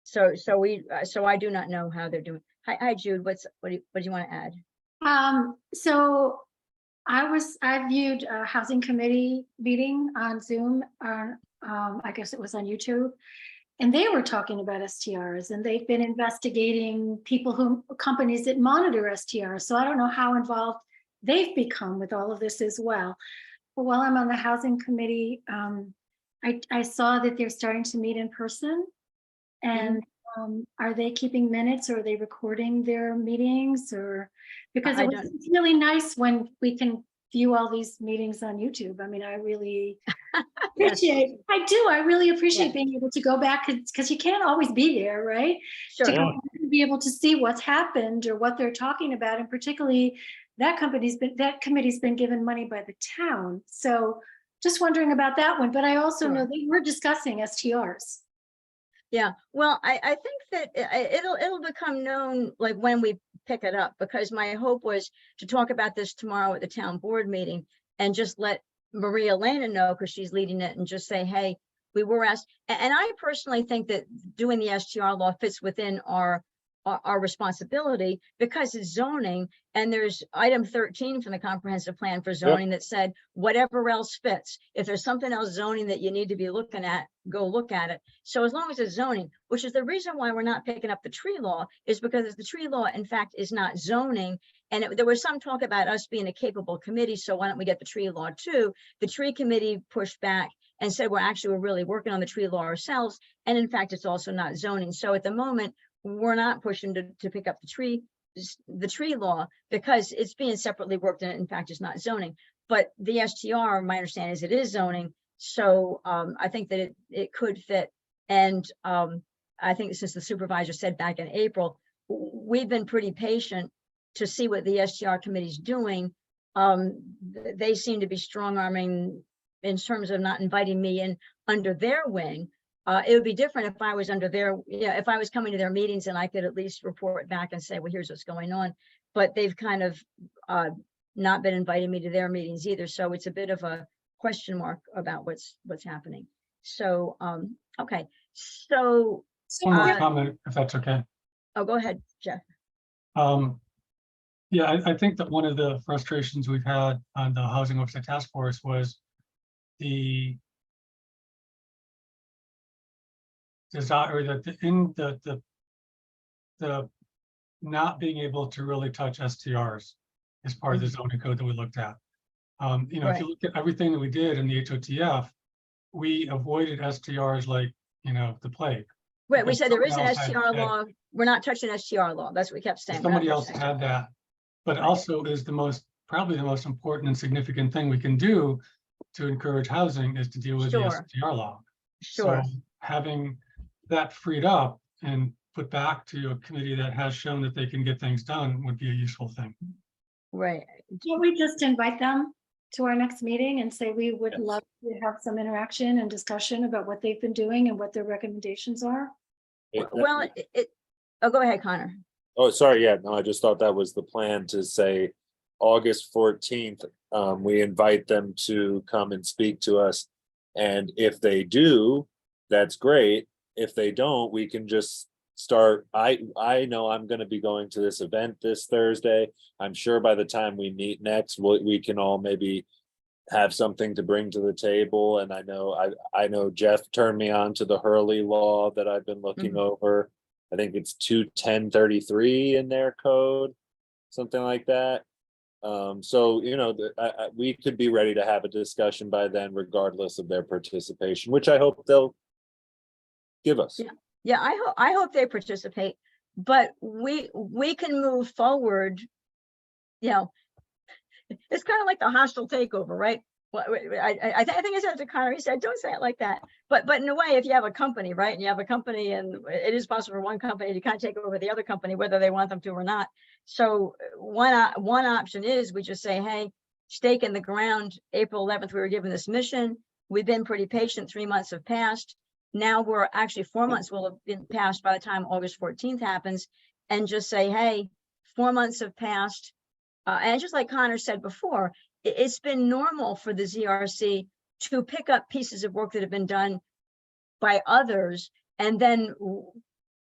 So I do not know how they're doing. Hi Jude, what do you want to add? So I viewed a housing committee meeting on Zoom, I guess it was on YouTube, and they were talking about STRs, and they've been investigating companies that monitor STRs. So I don't know how involved they've become with all of this as well. But while I'm on the housing committee, I saw that they're starting to meet in person. And are they keeping minutes, or are they recording their meetings, or because it's really nice when we can view all these meetings on YouTube. I mean, I really appreciate, I really appreciate being able to go back, because you can't always be there, right? Sure. To go back and be able to see what's happened or what they're talking about. And particularly that committee's been given money by the town. So just wondering about that one. But I also know they were discussing STRs. Yeah, well, I think that it'll become known like when we pick it up, because my hope was to talk about this tomorrow at the town board meeting and just let Maria Elena know, because she's leading it, and just say, hey, we were asked. And I personally think that doing the STR law fits within our responsibility, because it's zoning, and there's item 13 from the comprehensive plan for zoning that said whatever else fits. If there's something else zoning that you need to be looking at, go look at it. So as long as it's zoning, which is the reason why we're not picking up the tree law, is because the tree law in fact is not zoning. And there was some talk about us being a capable committee, so why don't we get the tree law too? The tree committee pushed back and said we're really working on the tree law ourselves, and in fact it's also not zoning. So at the moment we're not pushing to pick up the tree law, because it's being separately worked, and in fact it's not zoning. But the STR, my understanding is it is zoning. So I think that it could fit. And I think since the supervisor said back in April, we've been pretty patient to see what the STR committee's doing. They seem to be strong arming in terms of not inviting me in under their wing. It would be different if I was under their, if I was coming to their meetings and I could at least report back and say, well, here's what's going on. But they've kind of not been inviting me to their meetings either. So it's a bit of a question mark about what's happening. So, okay. So one more comment, if that's okay. Oh, go ahead, Jeff. Yeah, I think that one of the frustrations we've had on the Housing Oversight Task Force was the desire, or the not being able to really touch STRs as part of the zoning code that we looked at. If you look at everything that we did in the HOTF, we avoided STRs like, the plague. Right, we said there is an STR law. We're not touching STR law. That's what we kept saying. Somebody else had that, but also is probably the most important and significant thing we can do to encourage housing is to deal with the STR law. Sure. So having that freed up and put back to a committee that has shown that they can get things done would be a useful thing. Right. Can we just invite them to our next meeting and say we would love to have some interaction and discussion about what they've been doing and what their recommendations are? Well, go ahead, Connor. Oh, sorry. Yeah, no, I just thought that was the plan, to say August 14th, we invite them to come and speak to us. And if they do, that's great. If they don't, we can just start. I know I'm going to be going to this event this Thursday. I'm sure by the time we meet next, we can all maybe have something to bring to the table. And I know Jeff turned me on to the Hurley law that I've been looking over. I think it's 21033 in their code, something like that. So, you know, we could be ready to have a discussion by then, regardless of their participation, which I hope they'll give us. Yeah, I hope they participate, but we can move forward. You know, it's kind of like the hostile takeover, right? Well, I think I said to Connor, he said, don't say it like that. But in a way, if you have a company, right, and you have a company, and it is possible for one company to kind of take over the other company, whether they want them to or not. So one option is we just say, hey, stake in the ground. April 11th, we were given this mission. We've been pretty patient. 3 months have passed. Now we're actually 4 months will have been passed by the time August 14th happens, and just say, hey, 4 months have passed. And just like Connor said before, it's been normal for the ZRC to pick up pieces of work that have been done by others and then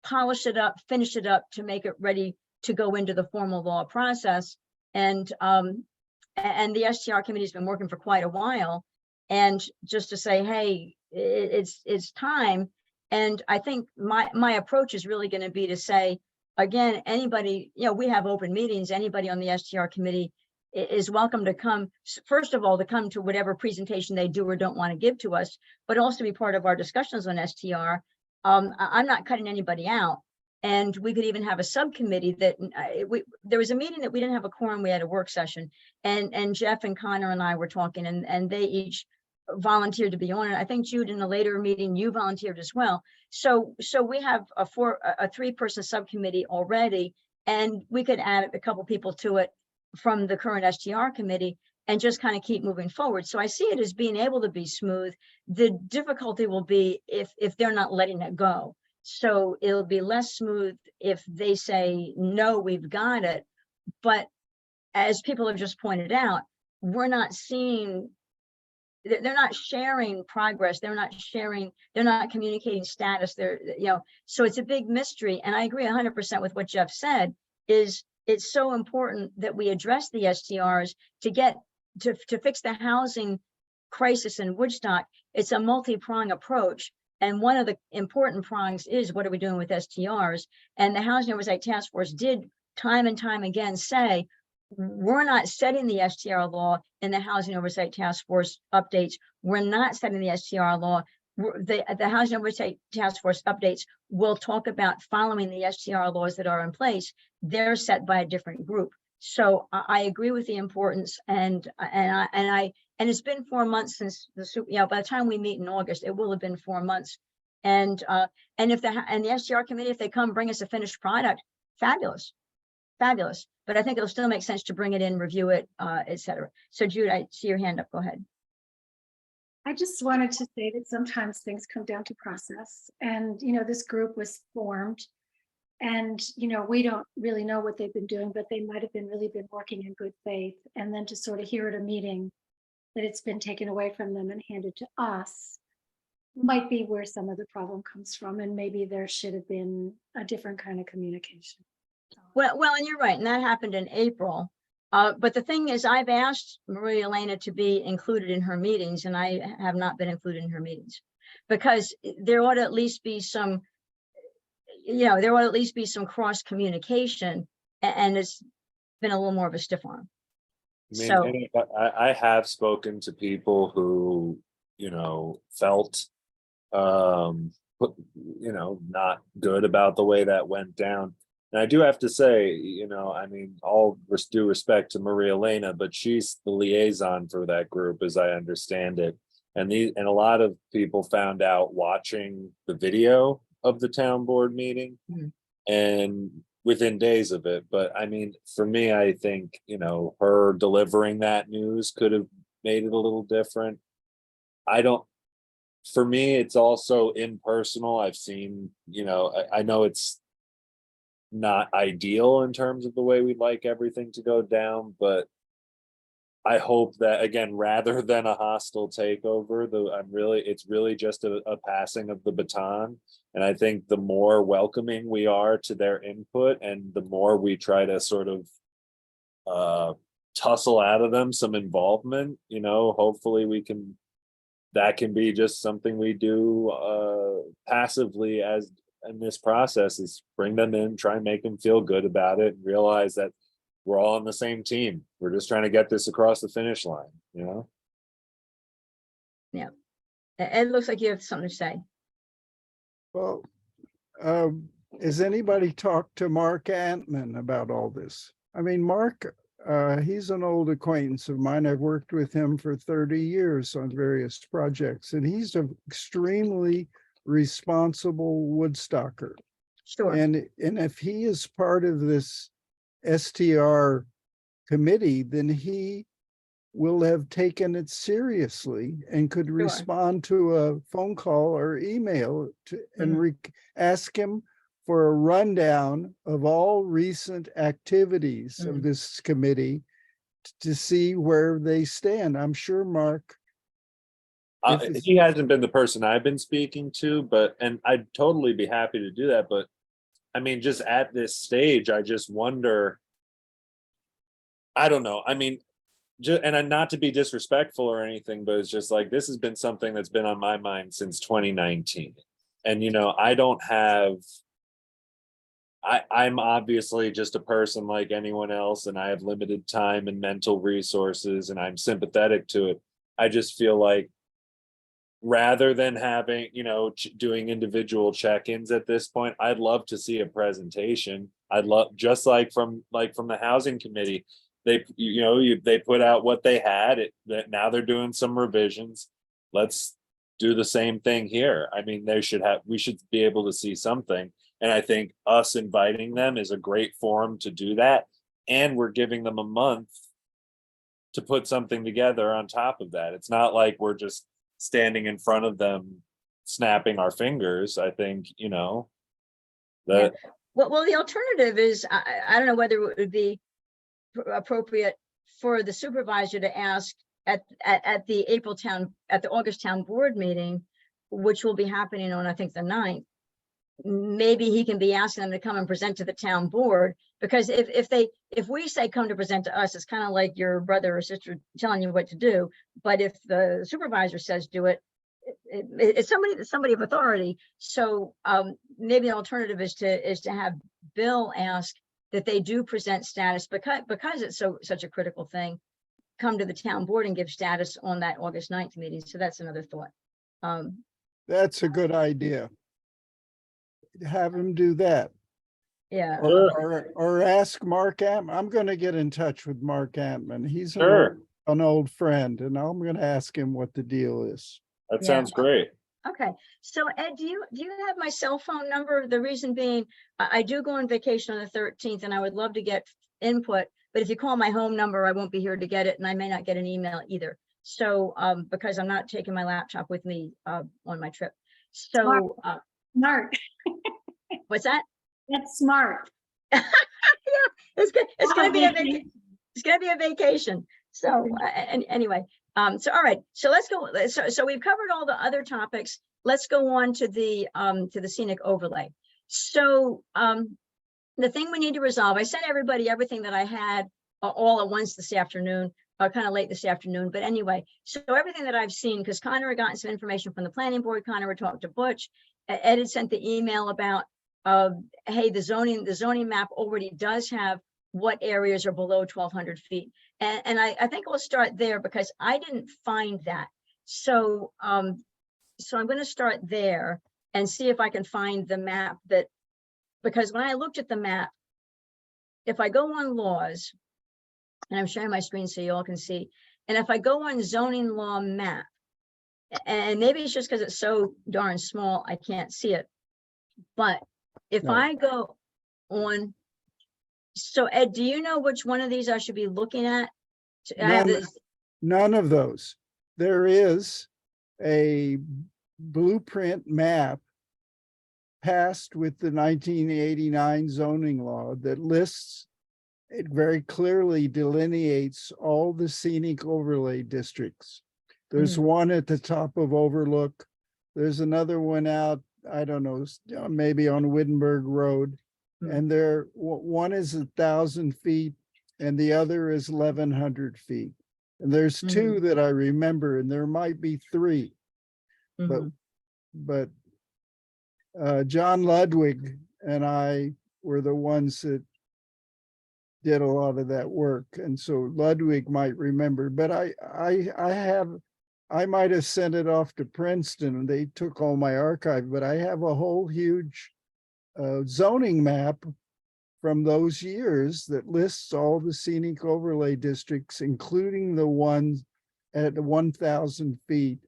polish it up, finish it up to make it ready to go into the formal law process. And the STR committee has been working for quite a while. And just to say, hey, it's time. And I think my approach is really going to be to say, again, anybody, you know, we have open meetings, anybody on the STR committee is welcome to come, first of all, to come to whatever presentation they do or don't want to give to us, but also be part of our discussions on STR. I'm not cutting anybody out. And we could even have a subcommittee that there was a meeting that we didn't have a quorum, we had a work session, and Jeff and Connor and I were talking, and they each volunteered to be on it. I think Jude, in a later meeting, you volunteered as well. So we have a 3-person subcommittee already, and we could add a couple people to it from the current STR committee and just kind of keep moving forward. So I see it as being able to be smooth. The difficulty will be if they're not letting it go. So it'll be less smooth if they say, no, we've got it. But as people have just pointed out, we're not seeing, they're not sharing progress. They're not communicating status. So it's a big mystery. And I agree 100% with what Jeff said, is it's so important that we address the STRs to fix the housing crisis in Woodstock. It's a multi-prong approach. And one of the important prongs is, what are we doing with STRs? And the Housing Oversight Task Force did time and time again say, we're not setting the STR law in the Housing Oversight Task Force updates. We're not setting the STR law. The Housing Oversight Task Force updates will talk about following the STR laws that are in place. They're set by a different group. So I agree with the importance, and it's been 4 months since by the time we meet in August, it will have been 4 months. And if the STR committee, if they come bring us a finished product, fabulous. But I think it'll still make sense to bring it in, review it, et cetera. So Jude, I see your hand up. Go ahead. I just wanted to say that sometimes things come down to process, and this group was formed, and we don't really know what they've been doing, but they might have been working in good faith. And then to sort of hear at a meeting that it's been taken away from them and handed to us might be where some of the problem comes from, and maybe there should have been a different kind of communication. Well, and you're right, and that happened in April. But the thing is, I've asked Maria Elena to be included in her meetings, and I have not been included in her meetings, because there ought to at least be some, cross communication, and it's been a little more of a stiff arm. I have spoken to people who, felt, not good about the way that went down. And I do have to say, all due respect to Maria Elena, but she's the liaison for that group, as I understand it. And a lot of people found out watching the video of the town board meeting, and within days of it. But for me, I think, her delivering that news could have made it a little different. For me, it's also impersonal. I've seen, I know it's not ideal in terms of the way we'd like everything to go down, but I hope that, again, rather than a hostile takeover, it's really just a passing of the baton. And I think the more welcoming we are to their input, and the more we try to sort of tussle out of them some involvement, hopefully that can be just something we do passively as in this process, is bring them in, try and make them feel good about it, and realize that we're all on the same team. We're just trying to get this across the finish line, Ed, looks like you have something to say. Well, has anybody talked to Mark Antman about all this? I mean, Mark, he's an old acquaintance of mine. I've worked with him for 30 years on various projects, and he's an extremely responsible Woodstocker. Sure. And if he is part of this STR committee, then he will have taken it seriously and could Sure. respond to a phone call or email and ask him for a rundown of all recent activities of this committee to see where they stand. I'm sure Mark. He hasn't been the person I've been speaking to, and I'd totally be happy to do that. But I mean, just at this stage, I just wonder, I don't know. I mean, and not to be disrespectful or anything, but it's just like, this has been something that's been on my mind since 2019. And, I don't have, I'm obviously just a person like anyone else, and I have limited time and mental resources, and I'm sympathetic to it. I just feel like, rather than having, doing individual check-ins at this point, I'd love to see a presentation. I'd love, just like from the housing committee, they put out what they had, that now they're doing some revisions. Let's do the same thing here. I mean, we should be able to see something. And I think us inviting them is a great forum to do that. And we're giving them a month to put something together on top of that. It's not like we're just standing in front of them snapping our fingers. I think, that. Yeah. Well, the alternative is, I don't know whether it would be appropriate for the supervisor to ask at the August town board meeting, which will be happening on, I think, the 9th. Maybe he can be asking them to come and present to the town board, because if we say come to present to us, it's kind of like your brother or sister telling you what to do. But if the supervisor says do it, it's somebody of authority. So maybe the alternative is to have Bill ask that they do present status, because it's such a critical thing, come to the town board and give status on that August 9th meeting. So that's another thought. That's a good idea. Have him do that. Yeah. Or ask Mark Antman. I'm going to get in touch with Mark Antman. He's an old friend, and I'm going to ask him what the deal is. That sounds great. Okay. So Ed, do you have my cell phone number? The reason being, I do go on vacation on the 13th, and I would love to get input, but if you call my home number, I won't be here to get it, and I may not get an email either. So because I'm not taking my laptop with me on my trip. So Smart. What's that? That's smart. Yeah, it's good. It's going to be a vacation. So anyway, so all right. So let's go. So we've covered all the other topics. Let's go on to the scenic overlay. So the thing we need to resolve, I sent everybody everything that I had all at once this afternoon, kind of late this afternoon. But anyway, so everything that I've seen, because Connor had gotten some information from the planning board, Connor had talked to Butch, Ed had sent the email about, hey, the zoning map already does have what areas are below 1,200 feet. And I think we'll start there, because I didn't find that. So, so I'm going to start there and see if I can find the map because when I looked at the map, if I go on laws, and I'm sharing my screen so you all can see, and if I go on zoning law map, and maybe it's just because it's so darn small, I can't see it. But if I go on, so Ed, do you know which one of these I should be looking at? None of those. There is a blueprint map passed with the 1989 zoning law that lists, it very clearly delineates all the scenic overlay districts. There's one at the top of Overlook. There's another one out, I don't know, maybe on Wittenberg Road. And one is 1,000 feet and the other is 1,100 feet. And there's two that I remember, and there might be three, but Mhm. John Ludwig and I were the ones that did a lot of that work, and so Ludwig might remember. But I might have sent it off to Princeton, and they took all my archive. But I have a whole huge zoning map from those years that lists all the scenic overlay districts, including the ones at 1,000 feet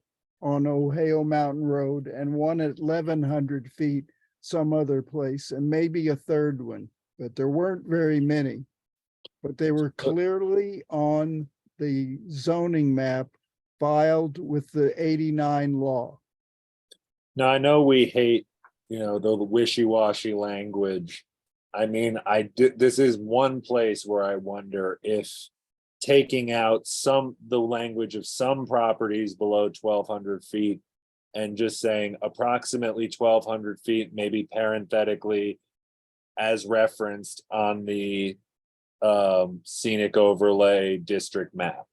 on Ohio Mountain Road, and one at 1,100 feet some other place, and maybe a third one, but there weren't very many. But they were clearly on the zoning map filed with the 89 law. Now, I know we hate, the wishy-washy language. I mean, this is one place where I wonder if taking out the language of some properties below 1,200 feet and just saying approximately 1,200 feet, maybe parenthetically as referenced on the scenic overlay district map.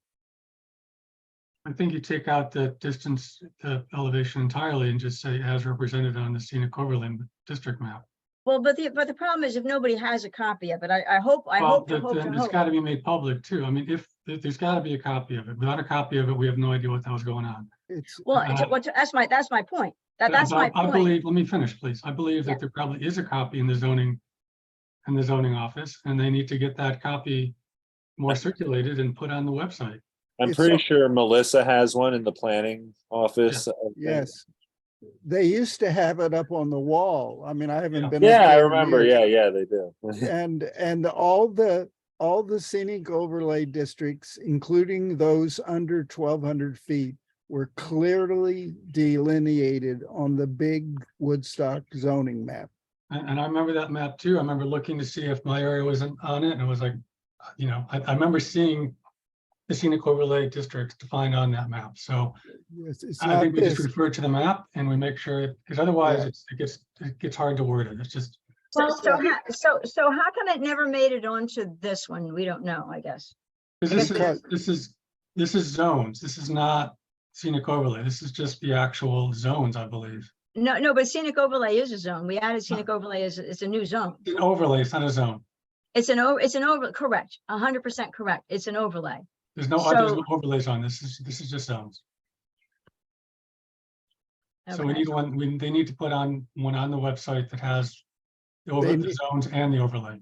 I think you take out the distance, the elevation entirely and just say as represented on the scenic overlay district map. Well, but the problem is if nobody has a copy of it, I hope Then it's got to be made public too. I mean, if there's got to be a copy of it. Without a copy of it, we have no idea what the hell's going on. Well, that's my point. That's my I point. believe, let me finish, please. I believe Yeah. that there probably is a copy in the zoning office, and they need to get that copy more circulated and put on the website. I'm It's pretty all- sure Melissa has one in the planning office. I think. Yes. They used to have it up on the wall. I mean, I haven't Yeah. been. up Yeah, I there in remember. years. Yeah, they do. And all the scenic overlay districts, including those under 1,200 feet, were clearly delineated on the big Woodstock zoning map. And I remember that map too. I remember looking to see if my area was on it, and it was like, I remember seeing the scenic overlay districts defined on that map. So It's I not think we just this. refer to the map and we make sure, because otherwise Yeah. it gets hard to word it. It's just, So how come it never made it onto this one? We don't know, I guess. because Because- this is zones. This is not scenic overlay. This is just the actual zones, I believe. No, but scenic overlay is a zone. We added scenic overlay as it's a new zone. It's an overlay, it's not a zone. It's an over, correct, 100% correct. It's an overlay. There's no overlays on this. This is just zones. So we Okay. need one, they need to put on one on the website that has the need- zones and the overlay.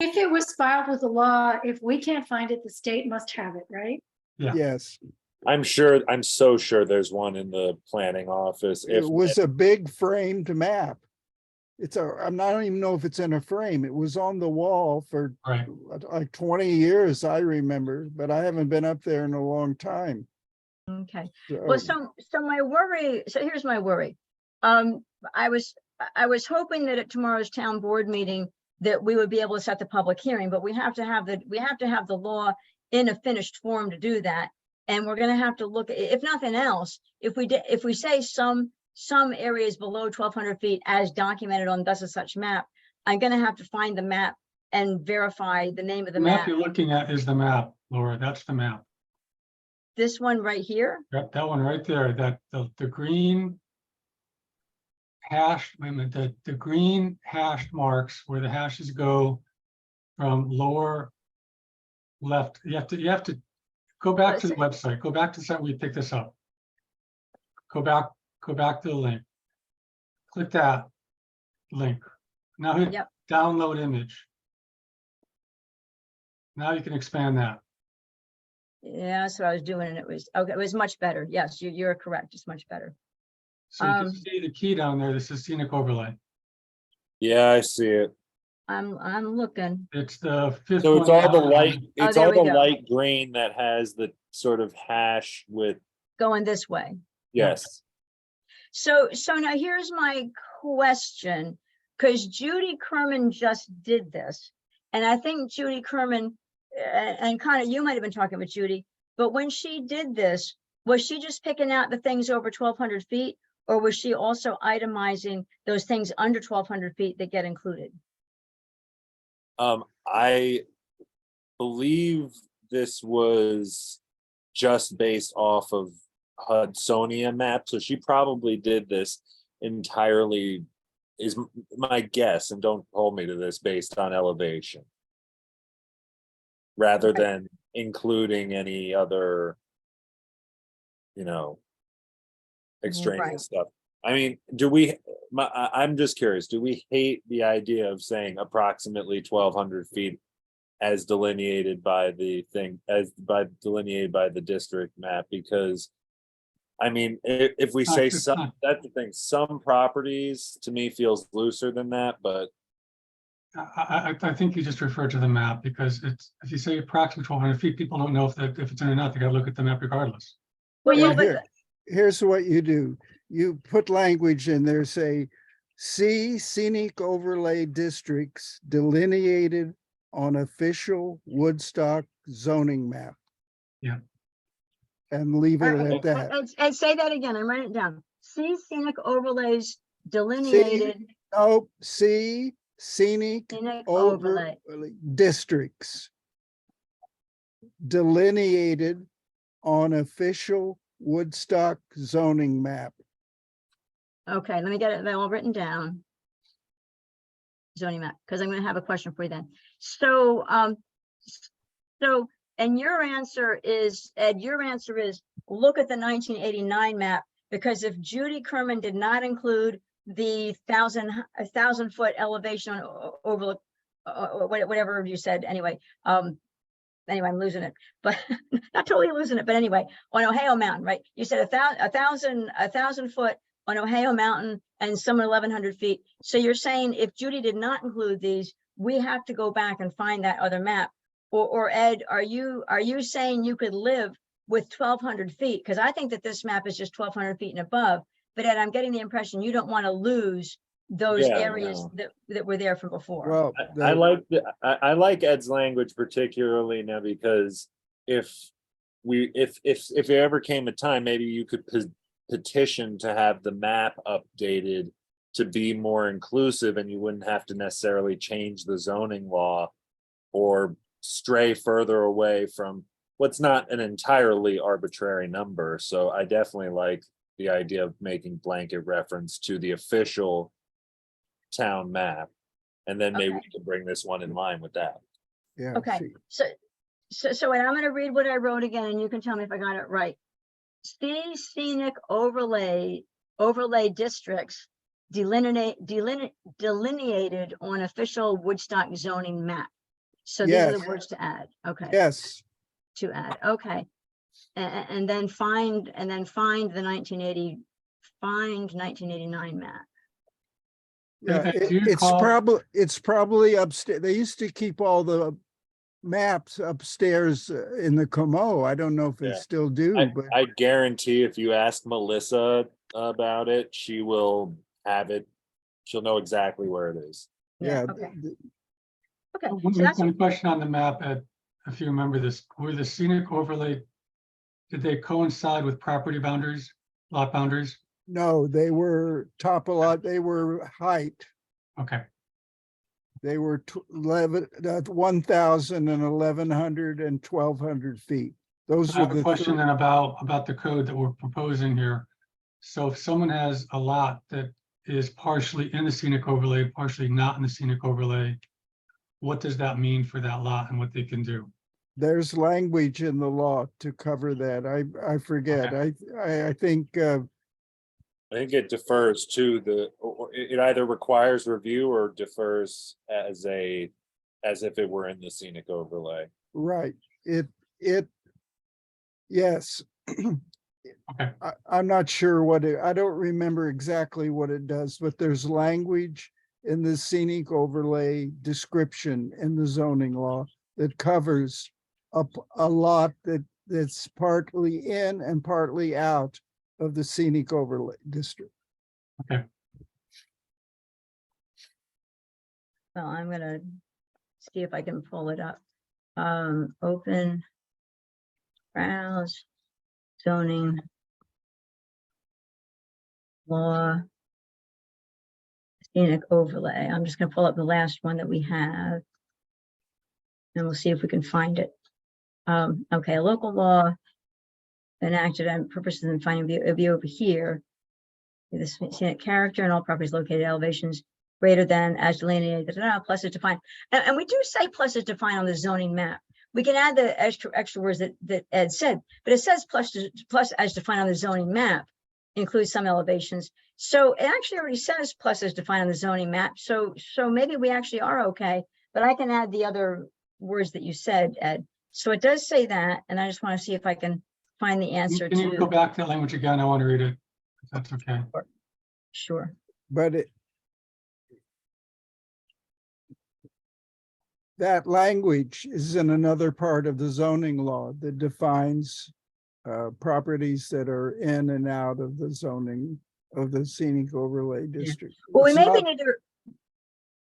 If it was filed with the law, if we can't find it, the state must have it, right? Yeah. Yes, I'm so sure there's one in the planning office. If it was a big framed map. I don't even know if it's in a frame. It was on the wall for Right. like 20 years, I remember, but I haven't been up there in a long time. Okay. Well, so my worry, so here's my worry. I was hoping that at tomorrow's town board meeting that we would be able to set the public hearing, but we have to have the law in a finished form to do that. And we're going to have to look, if nothing else, if we say some areas below 1,200 feet as documented on thus and such map, I'm going to have to find the map and verify the name of the The map map. you're looking at is the map, Laura. That's the map. This one right here. Yep, that one right there, that the green hash, wait a minute, the green hashed marks where the hashes go from lower left. You have to go back to the website, go back to the site where you picked this up. Go back to the link. Click that link. Now hit Yep. download image. Now you can expand that. Yeah, that's what I was doing, and it was okay. It was much better. Yes, you're correct. It's much better. So you can see the key down there. This is scenic overlay. Yeah, I see it. I'm looking. It's the fifth So one. it's all the down. light, it's there all we the go. light green that has the sort of hash with, Going this way. yes. So now here's my question, because Judy Kerman just did this, and I think Judy Kerman, and kind of you might have been talking with Judy, but when she did this, was she just picking out the things over 1,200 feet, or was she also itemizing those things under 1,200 feet that get included? I believe this was just based off of Hudsonia map, so she probably did this entirely, is my guess, and don't hold me to this, based on elevation, rather Okay. than including any other, extraneous stuff. I mean, I'm just curious, do we hate the idea of saying approximately 1,200 feet as delineated by the district map? Because I mean, if we say It's some, not- that's the thing, some properties to me feels looser than that, but I think you just referred to the map, because it's, if you say approximately 1,200 feet, people don't know if it's in or not. They gotta look at the map regardless. Well, yeah, Well, but here's what you do. You put language in there, say, see scenic overlay districts delineated on official Woodstock zoning map. Yeah. And leave it at that. and say that again, I'm writing it down. See scenic overlays delineated Nope, see scenic scenic overlay overlay. districts delineated on official Woodstock zoning map. Okay, let me get it all written down. Zoning map, because I'm gonna have a question for you then. So, and your answer is, Ed, your answer is, look at the 1989 map, because if Judy Kerman did not include the 1,000 foot elevation on overlook, whatever you said, anyway, anyway, I'm losing it, but not totally losing it, but anyway, on Ohio Mountain, right? You said a thousand foot on Ohio Mountain and some 1,100 feet. So you're saying if Judy did not include these, we have to go back and find that other map. Or Ed, are you saying you could live with 1,200 feet? Because I think that this map is just 1,200 feet and above. But Ed, I'm getting the impression you don't want to lose those Yeah, areas no. that were there from before. Well, I like Ed's language particularly now, because if there ever came a time, maybe you could petition to have the map updated to be more inclusive, and you wouldn't have to necessarily change the zoning law or stray further away from what's not an entirely arbitrary number. So I definitely like the idea of making blanket reference to the official town map, and then maybe Okay. we can bring this one in line with that. yeah. Okay, see, so and I'm gonna read what I wrote again, and you can tell me if I got it right. See scenic overlay districts delineated on official Woodstock zoning map. So these are the Yes. words to add. Okay, Yes, to add. Okay, and then find the 1989 map. yeah, Ed, do you it's probably upstairs. They used to keep all the maps upstairs in the Como. I don't know if they Yeah. still do, but I guarantee if you ask Melissa about it, she will have it. She'll know exactly where it is. yeah. Okay. th- Okay, One so that's, one question on the map, Ed, if you remember this, were the scenic overlay, did they coincide with property boundaries, lot boundaries? No, they were top a lot, they were height. Okay, They were 1,000 and 1,100 and 1,200 feet. Those so I were have a the question three. then about the code that we're proposing here. So if someone has a lot that is partially in the scenic overlay, partially not in the scenic overlay, what does that mean for that lot and what they can do? There's language in the law to cover that. I forget. I think, I think it defers to it either requires review or defers as if it were in the scenic overlay. right, yes. Okay, I'm not sure I don't remember exactly what it does, but there's language in the scenic overlay description in the zoning law that covers a lot that's partly in and partly out of the scenic overlay district. okay. well, I'm gonna see if I can pull it up. Open browse zoning law scenic overlay. I'm just gonna pull up the last one that we have. And we'll see if we can find it. Okay, a local law enacted on purposes and finding it'll be over here. The scenic character and all properties located at elevations greater than as delineated, plus is defined. And we do say plus is defined on the zoning map. We can add the extra words that Ed said, but it says plus as defined on the zoning map includes some elevations. So it actually already says plus as defined on the zoning map. So maybe we actually are okay, but I can add the other words that you said, Ed. So it does say that, and I just want to see if I can find the answer Can you go to. back to that language again? I want to read it, if that's okay. Sure. But that language is in another part of the zoning law that defines properties that are in and out of the zoning of the scenic overlay district. Well, we It's maybe not- need to.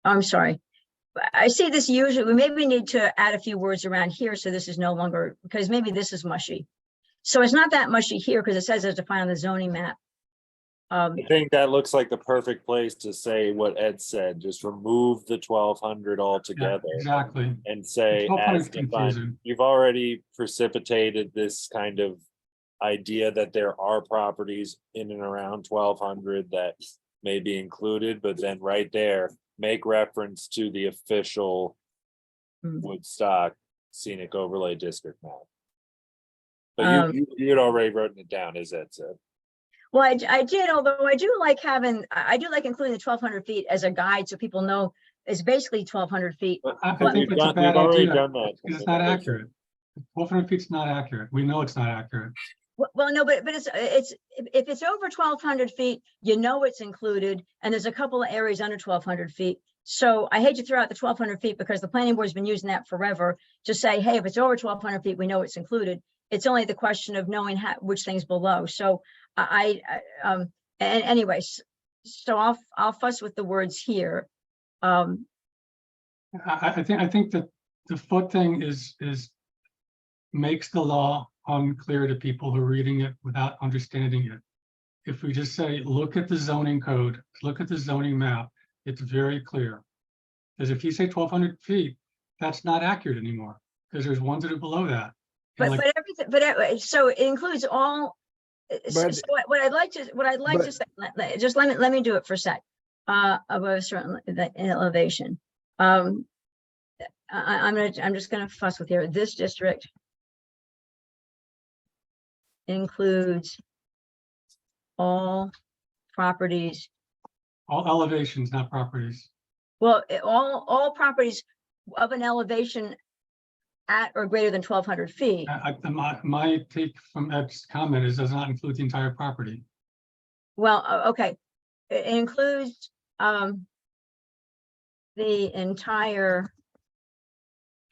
I'm sorry. I see this usually, we maybe need to add a few words around here, so this is no longer, because maybe this is mushy. So it's not that mushy here, because it says it's defined on the zoning map. I think that looks like the perfect place to say what Ed said, just remove the 1200 Yeah, altogether exactly. and say 1200 as is defined. confusing. You've already precipitated this kind of idea that there are properties in and around 1200 that may be included, but then right there, make reference to the official Hmm. Woodstock Scenic Overlay District map. But you'd already written it down, as Ed said. Well, I did, although I do like having, I do like including the 1200 feet as a guide, so people know it's basically 1200 feet. I Well, think it's a We've bad already idea, done that. because it's not accurate. 1200 feet's not accurate. We know it's not accurate. Well, no, but it's if it's over 1200 feet, you know it's included, and there's a couple of areas under 1200 feet. So I hate to throw out the 1200 feet because the planning board's been using that forever to say, hey, if it's over 1200 feet, we know it's included. It's only the question of knowing which things below. So and anyways, so I'll fuss with the words here. I think that the foot thing is makes the law unclear to people who are reading it without understanding it. If we just say, look at the zoning code, look at the zoning map, it's very clear. Because if you say 1200 feet, that's not accurate anymore, because there's ones that are below that. And But like, everything, so it includes all. So But- what I'd like to but- say, just let me do it for a sec. Of a certain elevation. I'm just gonna fuss with here. This district includes all properties. all elevations, not properties. Well, all properties of an elevation at or greater than 1200 feet. My take from Ed's comment is does not include the entire property. Well, okay, it includes the entire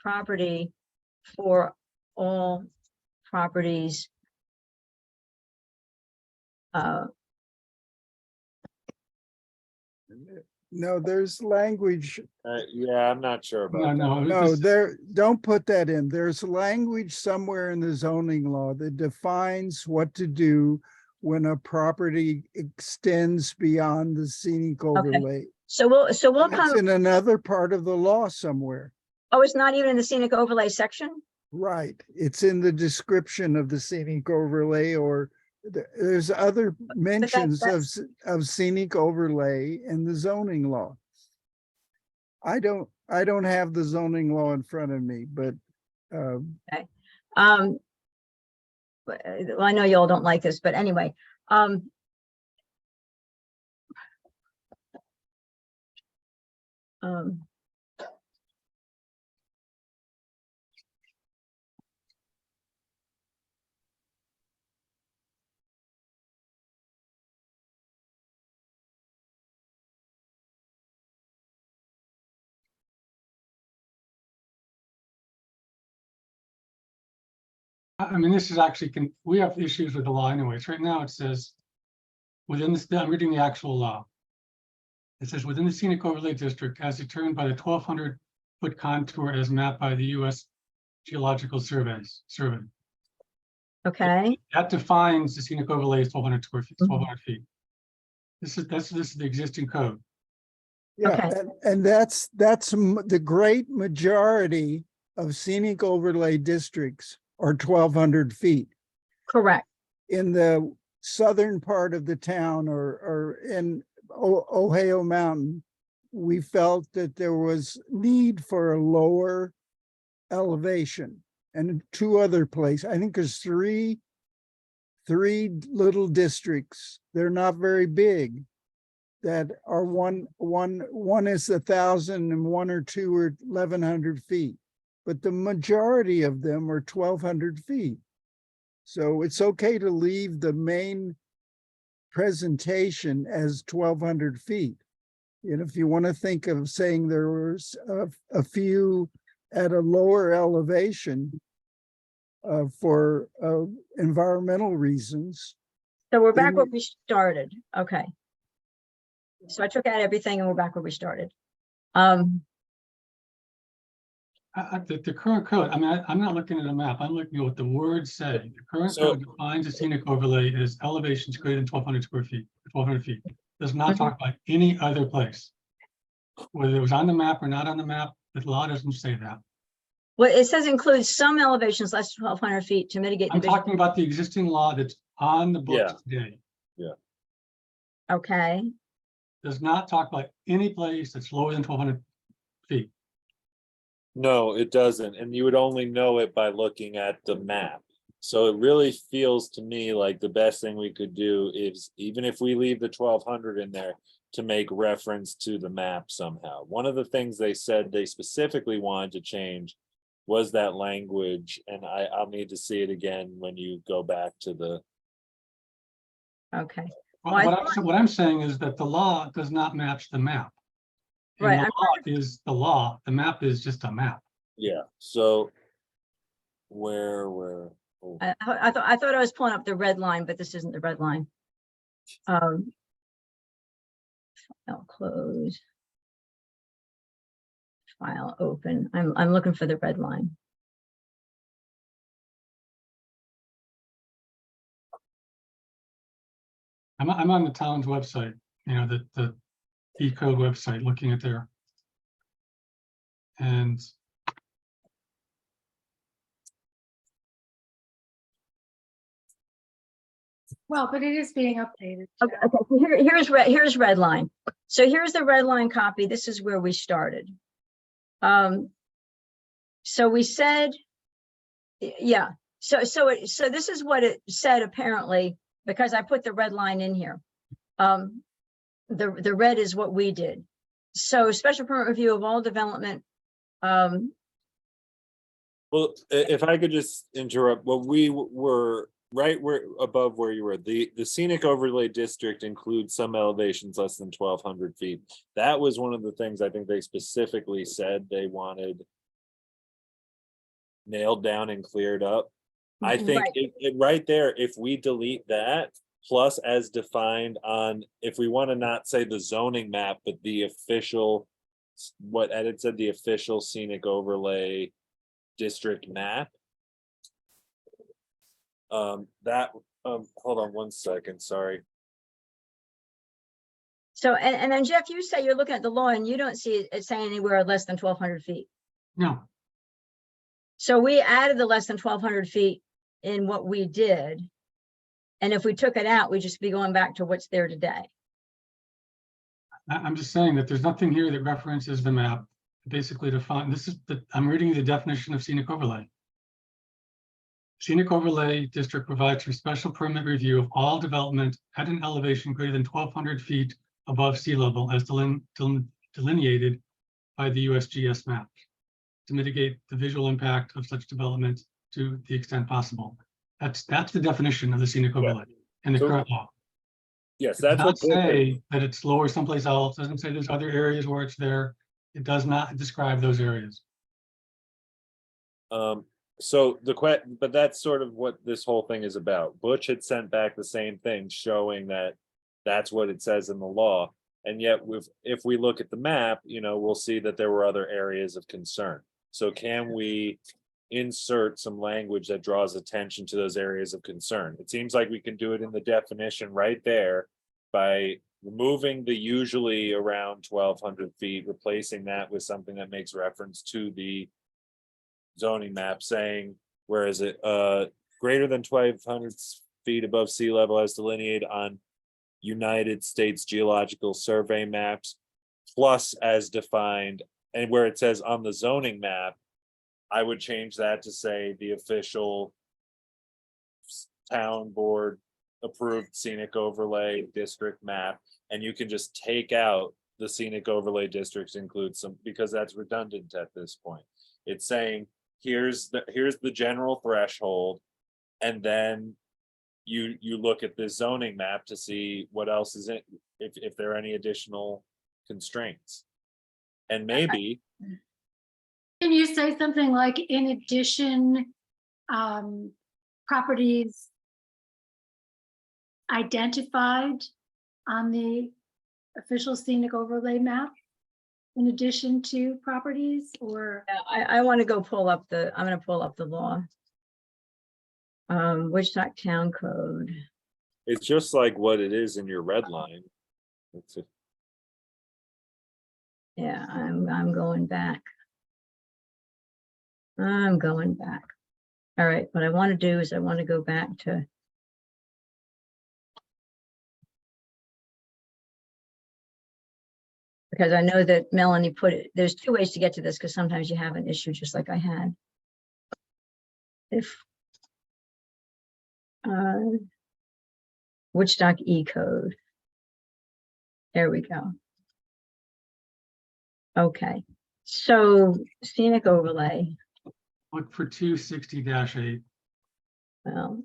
property for all properties. No, there's language. Yeah, I'm not sure about No, that. No, this- don't put that in. There's language somewhere in the zoning law that defines what to do when a property extends beyond the scenic overlay. So we'll It's come, in another part of the law somewhere. oh, it's not even in the scenic overlay section? Right. It's in the description of the scenic overlay, or there's other mentions of scenic overlay in the zoning law. I don't have the zoning law in front of me, but Well, I know y'all don't like this, but anyway, I mean, this is actually, we have issues with the law anyways. Right now it says, within this, I'm reading the actual law. It says, within the scenic overlay district as determined by the 1200-foot contour as mapped by the US Geological Survey. okay, That defines the scenic overlay as 1200 square feet, Mhm. 1200 feet. This is the existing code. yeah, Okay. and that's the great majority of scenic overlay districts are 1,200 feet. Correct. In the southern part of the town or in Ohio Mountain, we felt that there was need for a lower elevation. And in two other places, I think there's three little districts. They're not very big, that are one is 1,000 and one or two are 1,100 feet. But the majority of them are 1,200 feet. So it's okay to leave the main presentation as 1,200 feet. And if you want to think of saying there was a few at a lower elevation for environmental reasons. So we're back Then- where we started. Okay. So I took out everything and we're back where we started. The current code, I mean, I'm not looking at a map. I'm looking at what the words say. The current So- code defines a scenic overlay as elevations greater than 1,200 square feet, 1,200 feet. Does not Mhm. talk about any other place. Whether it was on the map or not on the map, the law doesn't say that. Well, it says includes some elevations less than 1,200 feet to mitigate. I'm the visual- talking about the existing law that's on the books today. Okay, Does not talk about any place that's lower than 1,200 feet. No, it doesn't, and you would only know it by looking at the map. So it really feels to me like the best thing we could do is, even if we leave the 1,200 in there, to make reference to the map somehow. One of the things they said they specifically wanted to change was that language, and I'll need to see it again when you go back to the. okay, Well, Well, I what I'm saying is that the law does not match the map. And Right, the I'm law is the law. The map is just a map. Yeah, so where, oh, I thought I was pulling up the red line, but this isn't the red line. File close. File open. I'm looking for the red line. I'm on the town's website, you know, the E-code website, looking at their. And Well, but it is being updated. Okay, so here's red line. So here's the red line copy. This is where we started. So we said, yeah, so this is what it said apparently, because I put the red line in here. The red is what we did. So special permit review of all development. well, if I could just interrupt, well, we were right where above where you were. The scenic overlay district includes some elevations less than 1,200 feet. That was one of the things I think they specifically said they wanted nailed down and cleared up. I think Right. it right there, if we delete that, plus as defined on, if we want to not say the zoning map, but the official, what Edit said, the official scenic overlay district map. Hold on one second, sorry. So, and then Jeff, you say you're looking at the law and you don't see it saying anywhere less than 1,200 feet. no, So we added the less than 1,200 feet in what we did. And if we took it out, we'd just be going back to what's there today. I'm just saying that there's nothing here that references the map. Basically define, I'm reading you the definition of scenic overlay. Scenic overlay district provides for special permit review of all development at an elevation greater than 1,200 feet above sea level as delineated by the USGS map to mitigate the visual impact of such development to the extent possible. That's the definition of the scenic overlay in the So- current law. Yes, It that's does what. not say that it's lower someplace else. Doesn't say there's other areas where it's there. It does not describe those areas. So but that's sort of what this whole thing is about. Butch had sent back the same thing showing that that's what it says in the law. And yet if we look at the map, you know, we'll see that there were other areas of concern. So can we insert some language that draws attention to those areas of concern? It seems like we can do it in the definition right there by removing the usually around 1,200 feet, replacing that with something that makes reference to the zoning map saying, where is it? Greater than 1,200 feet above sea level as delineated on United States Geological Survey maps, plus as defined, and where it says on the zoning map, I would change that to say the official town board approved scenic overlay district map, and you can just take out the scenic overlay districts include some, because that's redundant at this point. It's saying, here's the general threshold, and then you look at the zoning map to see what else is in, if there are any additional constraints. And maybe Can you say something like, in addition, properties identified on the official scenic overlay map, in addition to properties, or? I want to go pull up I'm going to pull up the law. Woodstock Town Code. it's just like what it is in your red line. It's a, Yeah, I'm going back. I'm going back. All right, what I want to do is I want to go back to. Because I know that Melanie put it, there's two ways to get to this, because sometimes you have an issue just like I had. If Woodstock E code. There we go. Okay, so scenic overlay. Look for 260-8. Well,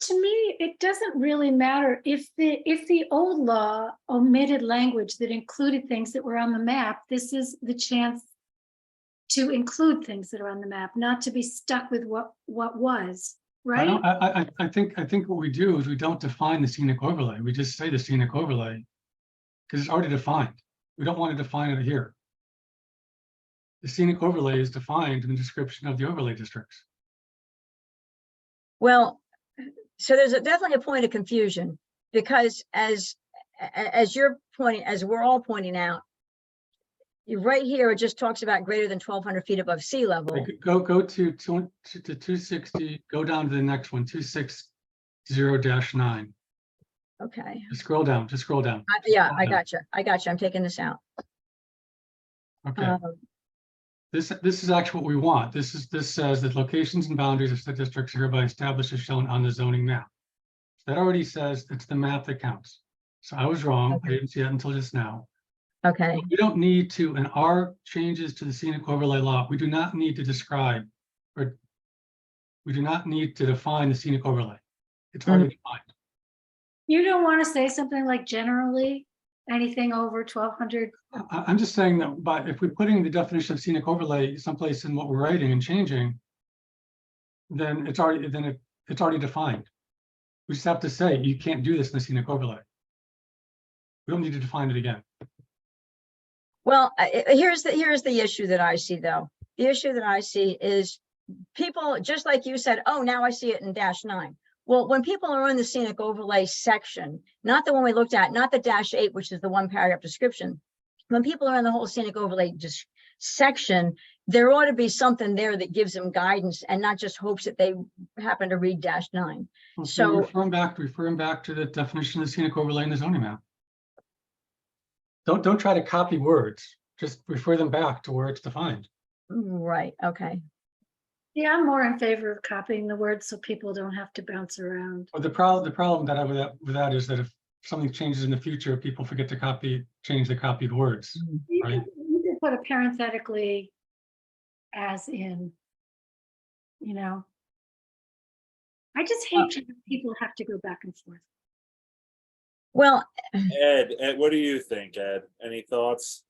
To me, it doesn't really matter if the old law omitted language that included things that were on the map. This is the chance to include things that are on the map, not to be stuck with what was, right? I think what we do is we don't define the scenic overlay. We just say the scenic overlay because it's already defined. We don't want to define it here. The scenic overlay is defined in the description of the overlay districts. well, so there's definitely a point of confusion, because as you're pointing, as we're all pointing out, right here, it just talks about greater than 1,200 feet above sea level. Like, go to 260, go down to the next one, 260-9. Okay, Just scroll down, just scroll down. yeah, Scroll I down. got you. I got you. I'm taking this out. Okay, this is actually what we want. This says that locations and boundaries of said districts are hereby established as shown on the zoning map. That already says it's the map that counts. So I was wrong. Okay. I didn't see that until just now. Okay, We don't need to, in our changes to the scenic overlay law, we do not need to describe, or we do not need to define the scenic overlay. It's already defined. You don't want to say something like generally, anything over 1,200. I'm just saying that, but if we're putting the definition of scenic overlay someplace in what we're writing and changing, then it's already defined. We just have to say, you can't do this in the scenic overlay. We don't need to define it again. well, here's the issue that I see, though. The issue that I see is people, just like you said, oh, now I see it in -9. Well, when people are in the scenic overlay section, not the one we looked at, not the -8, which is the one paragraph description. When people are in the whole scenic overlay section, there ought to be something there that gives them guidance and not just hopes that they happen to read -9. Well, So- refer them back to the definition of the scenic overlay in the zoning map. Don't try to copy words. Just refer them back to where it's defined. Right, okay. Yeah, I'm more in favor of copying the words so people don't have to bounce around. But the problem that I have with that is that if something changes in the future, people forget to change the copied words. You Right. can put a parenthetically as in, you know. I just hate when people have to go back and forth. Well, Ed, what do you think, Ed? Any thoughts?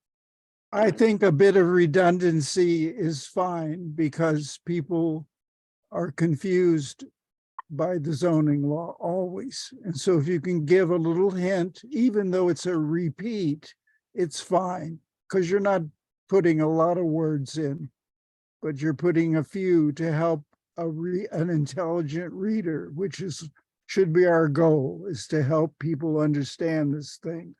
I think a bit of redundancy is fine because people are confused by the zoning law always. And so if you can give a little hint, even though it's a repeat, it's fine because you're not putting a lot of words in, but you're putting a few to help an intelligent reader, which should be our goal, is to help people understand this thing.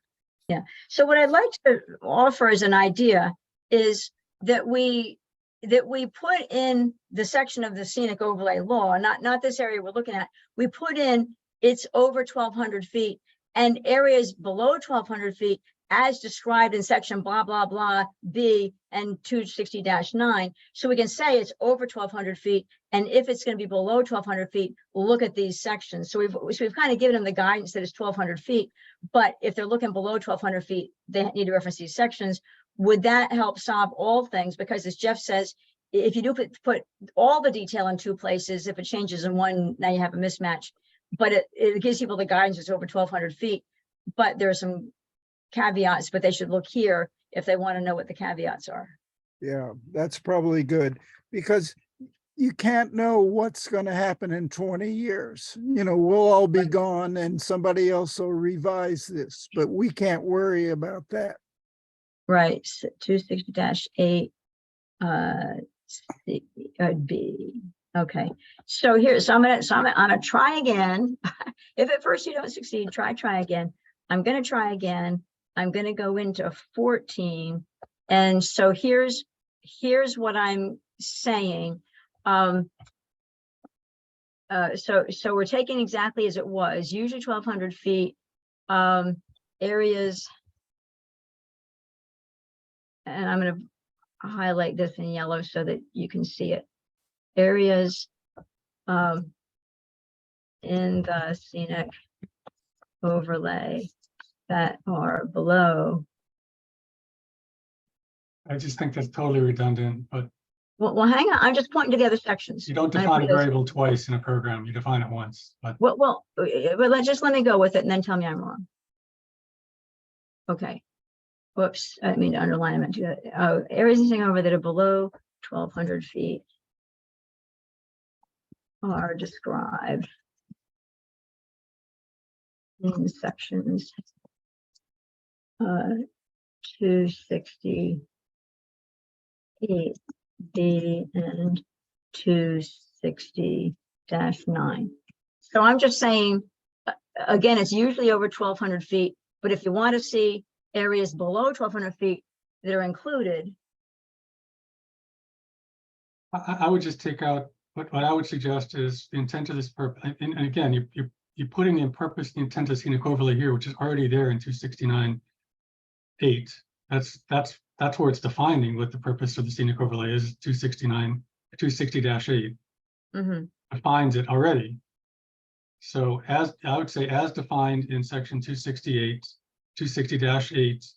so what I'd like to offer as an idea is that we that we put in the section of the scenic overlay law, not this area we're looking at, we put in it's over 1,200 feet and areas below 1,200 feet as described in section blah, blah, blah, B and 260-9. So we can say it's over 1,200 feet. And if it's going to be below 1,200 feet, we'll look at these sections. So we've kind of given them the guidance that it's 1,200 feet. But if they're looking below 1,200 feet, they need to reference these sections. Would that help solve all things? Because as Jeff says, if you do put all the detail in two places, if it changes in one, now you have a mismatch. But it gives people the guidance it's over 1,200 feet. But there are some caveats, but they should look here if they want to know what the caveats are. Yeah, that's probably good, because you can't know what's going to happen in 20 years. You know, we'll all be gone and somebody else will revise this, but we can't worry about that. Right, 260-8 B. Okay, so I'm gonna try again. If at first you don't succeed, try again. I'm gonna try again. I'm gonna go into 14. And so here's what I'm saying. So we're taking exactly as it was, usually 1,200 feet, areas. And I'm going to highlight this in yellow so that you can see it. Areas in the scenic overlay that are below. I just think that's totally redundant, but Well, hang on. I'm just pointing to the other sections. you don't define a variable twice in a program. You define it once, but Well, let me go with it and then tell me I'm wrong. Okay. Whoops, I didn't mean to underline. I meant to. Oh, areas anything over that are below 1,200 feet are described in sections 268B and 260-9. So I'm just saying, again, it's usually over 1,200 feet, but if you want to see areas below 1,200 feet that are included. I would just take out, what I would suggest is the intent of this purpose. And again, you're putting the purpose, the intent of scenic overlay here, which is already there in 269-8. That's where it's defining what the purpose of the scenic overlay is. 260-8 defines it already. So as I would say, as defined in section 268, 260-8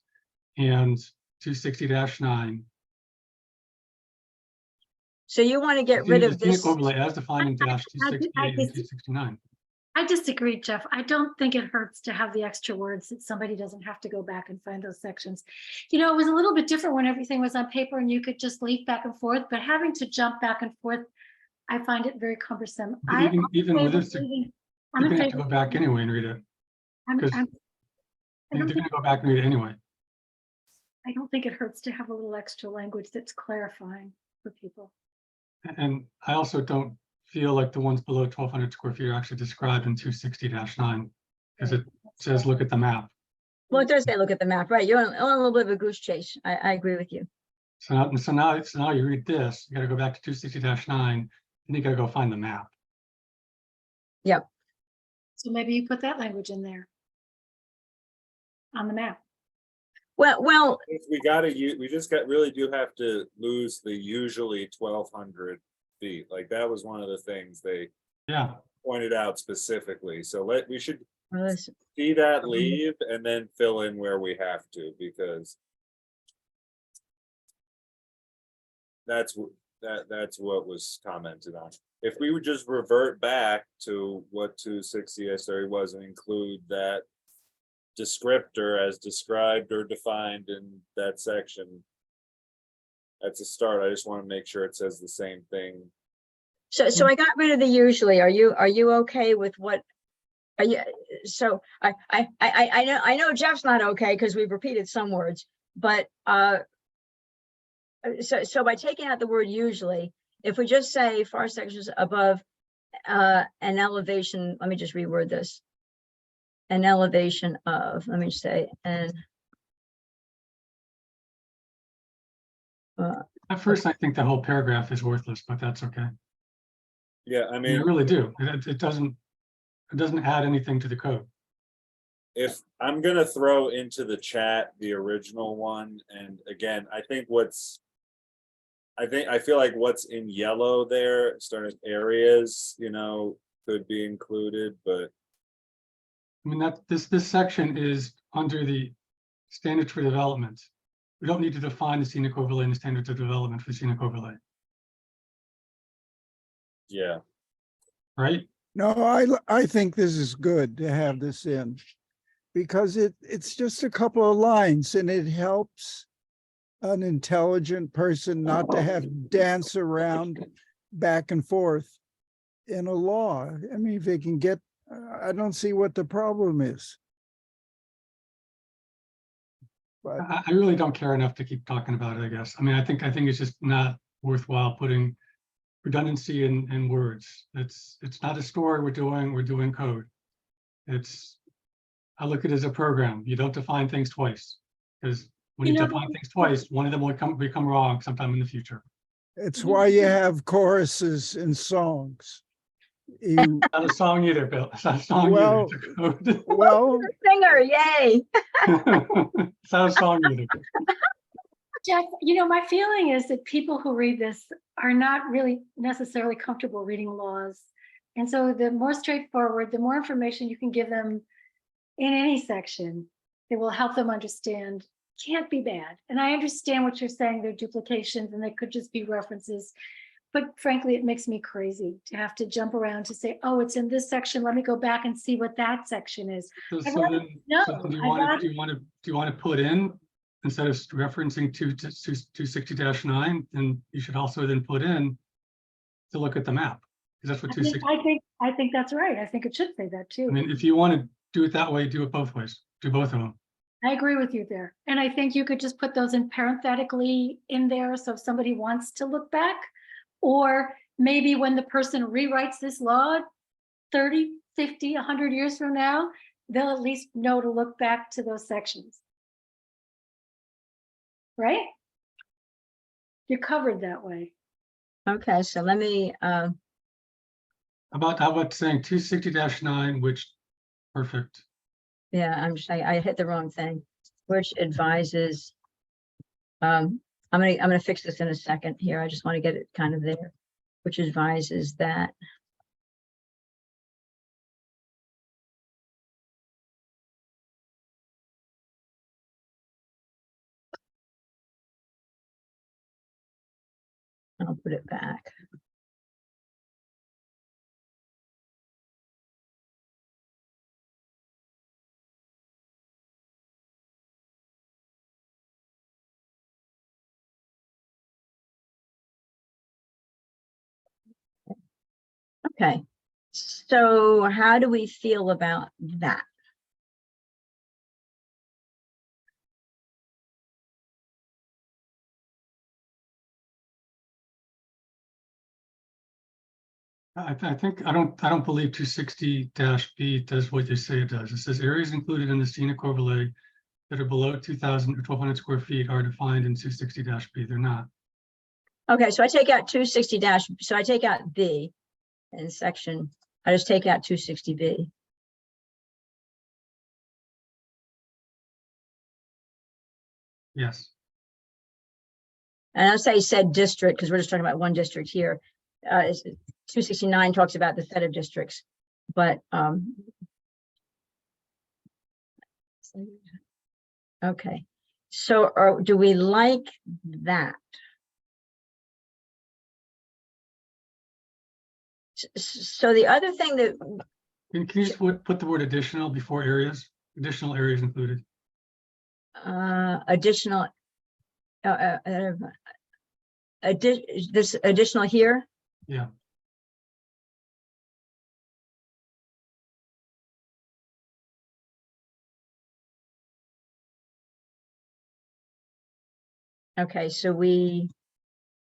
and 260-9. So you want to get rid of this overlay as defined in dash 268 and 269. I disagree, Jeff. I don't think it hurts to have the extra words that somebody doesn't have to go back and find those sections. You know, it was a little bit different when everything was on paper and you could just leaf back and forth, but having to jump back and forth, I find it very cumbersome. Even with this, you're going to have to go back anyway and read it. You're going to go back and read it anyway. I don't think it hurts to have a little extra language that's clarifying for people. And I also don't feel like the ones below 1,200 square feet are actually described in 260-9 because it says, look at the map. Well, it does say look at the map, right? You're on a little bit of a goose chase. I agree with you. So now you read this, you got to go back to 260-9 and you got to go find the map. Yep. So maybe you put that language in there on the map. Well, we just really do have to lose the usually 1,200 feet. Like that was one of the things they pointed out specifically. So we should see that leave and then fill in where we have to, because that's what was commented on. If we would just revert back to what 260 was and include that descriptor as described or defined in that section, that's a start. I just want to make sure it says the same thing. So I got rid of the usually. Are you okay with what? Are you? So I know Jeff's not okay because we've repeated some words, but so by taking out the word usually, if we just say far sections above an elevation, let me just reword this. An elevation of, let me say, an At first, I think the whole paragraph is worthless, but that's okay. Yeah, I I mean, really do. It doesn't add anything to the code. if I'm gonna throw into the chat the original one, and again, I feel like what's in yellow there, starting areas, could be included, but I mean, this section is under the standards for development. We don't need to define the scenic overlay and the standards of development for scenic overlay, yeah. right? No, I think this is good to have this in because it's just a couple of lines and it helps an intelligent person not to have to dance around back and forth in a law. I mean, if they can get, I don't see what the problem is. But I really don't care enough to keep talking about it, I guess. I mean, I think it's just not worthwhile putting redundancy in words. It's not a story we're doing code. I look at it as a program. You don't define things twice, because when you define things twice, one of them will become wrong sometime in the future. it's why you have choruses and songs. You, Not a song either, Bill. It's not a song Well- either. It's a code. well, Singer, yay. It's not a song either. Jeff, my feeling is that people who read this are not really necessarily comfortable reading laws. And so the more straightforward, the more information you can give them in any section, it will help them understand can't be bad. And I understand what you're saying, they're duplications and they could just be references. But frankly, it makes me crazy to have to jump around to say, oh, it's in this section. Let me go back and see what that section is. So I'd rather then, know. do you I'd want rather- to put in, instead of referencing 260-9, then you should also then put in to look at the map, because that's what 260. I think that's right. I think it should say that too. I mean, if you want to do it that way, do it both ways. Do both of them. I agree with you there. And I think you could just put those in parenthetically in there. So if somebody wants to look back, or maybe when the person rewrites this law 30, 50, 100 years from now, they'll at least know to look back to those sections. Right? You're covered that way. Okay, so let me, How about saying 260-9, which, perfect. yeah, I hit the wrong thing, which advises, I'm gonna fix this in a second here. I just want to get it kind of there, which advises that. I'll put it back. Okay, so how do we feel about that? I don't believe 260-B does what you say it does. It says areas included in the scenic overlay that are below 2,000 or 1,200 square feet are defined in 260-B. They're not. Okay, so I take out 260 dash, so I take out B in section, I just take out 260B. Yes. And I'll say said district, because we're just talking about one district here. 269 talks about the set of districts, but okay. So do we like that? So the other thing that, Can you just put the word additional before areas? Additional areas included. additional, this additional here? Yeah. Okay, so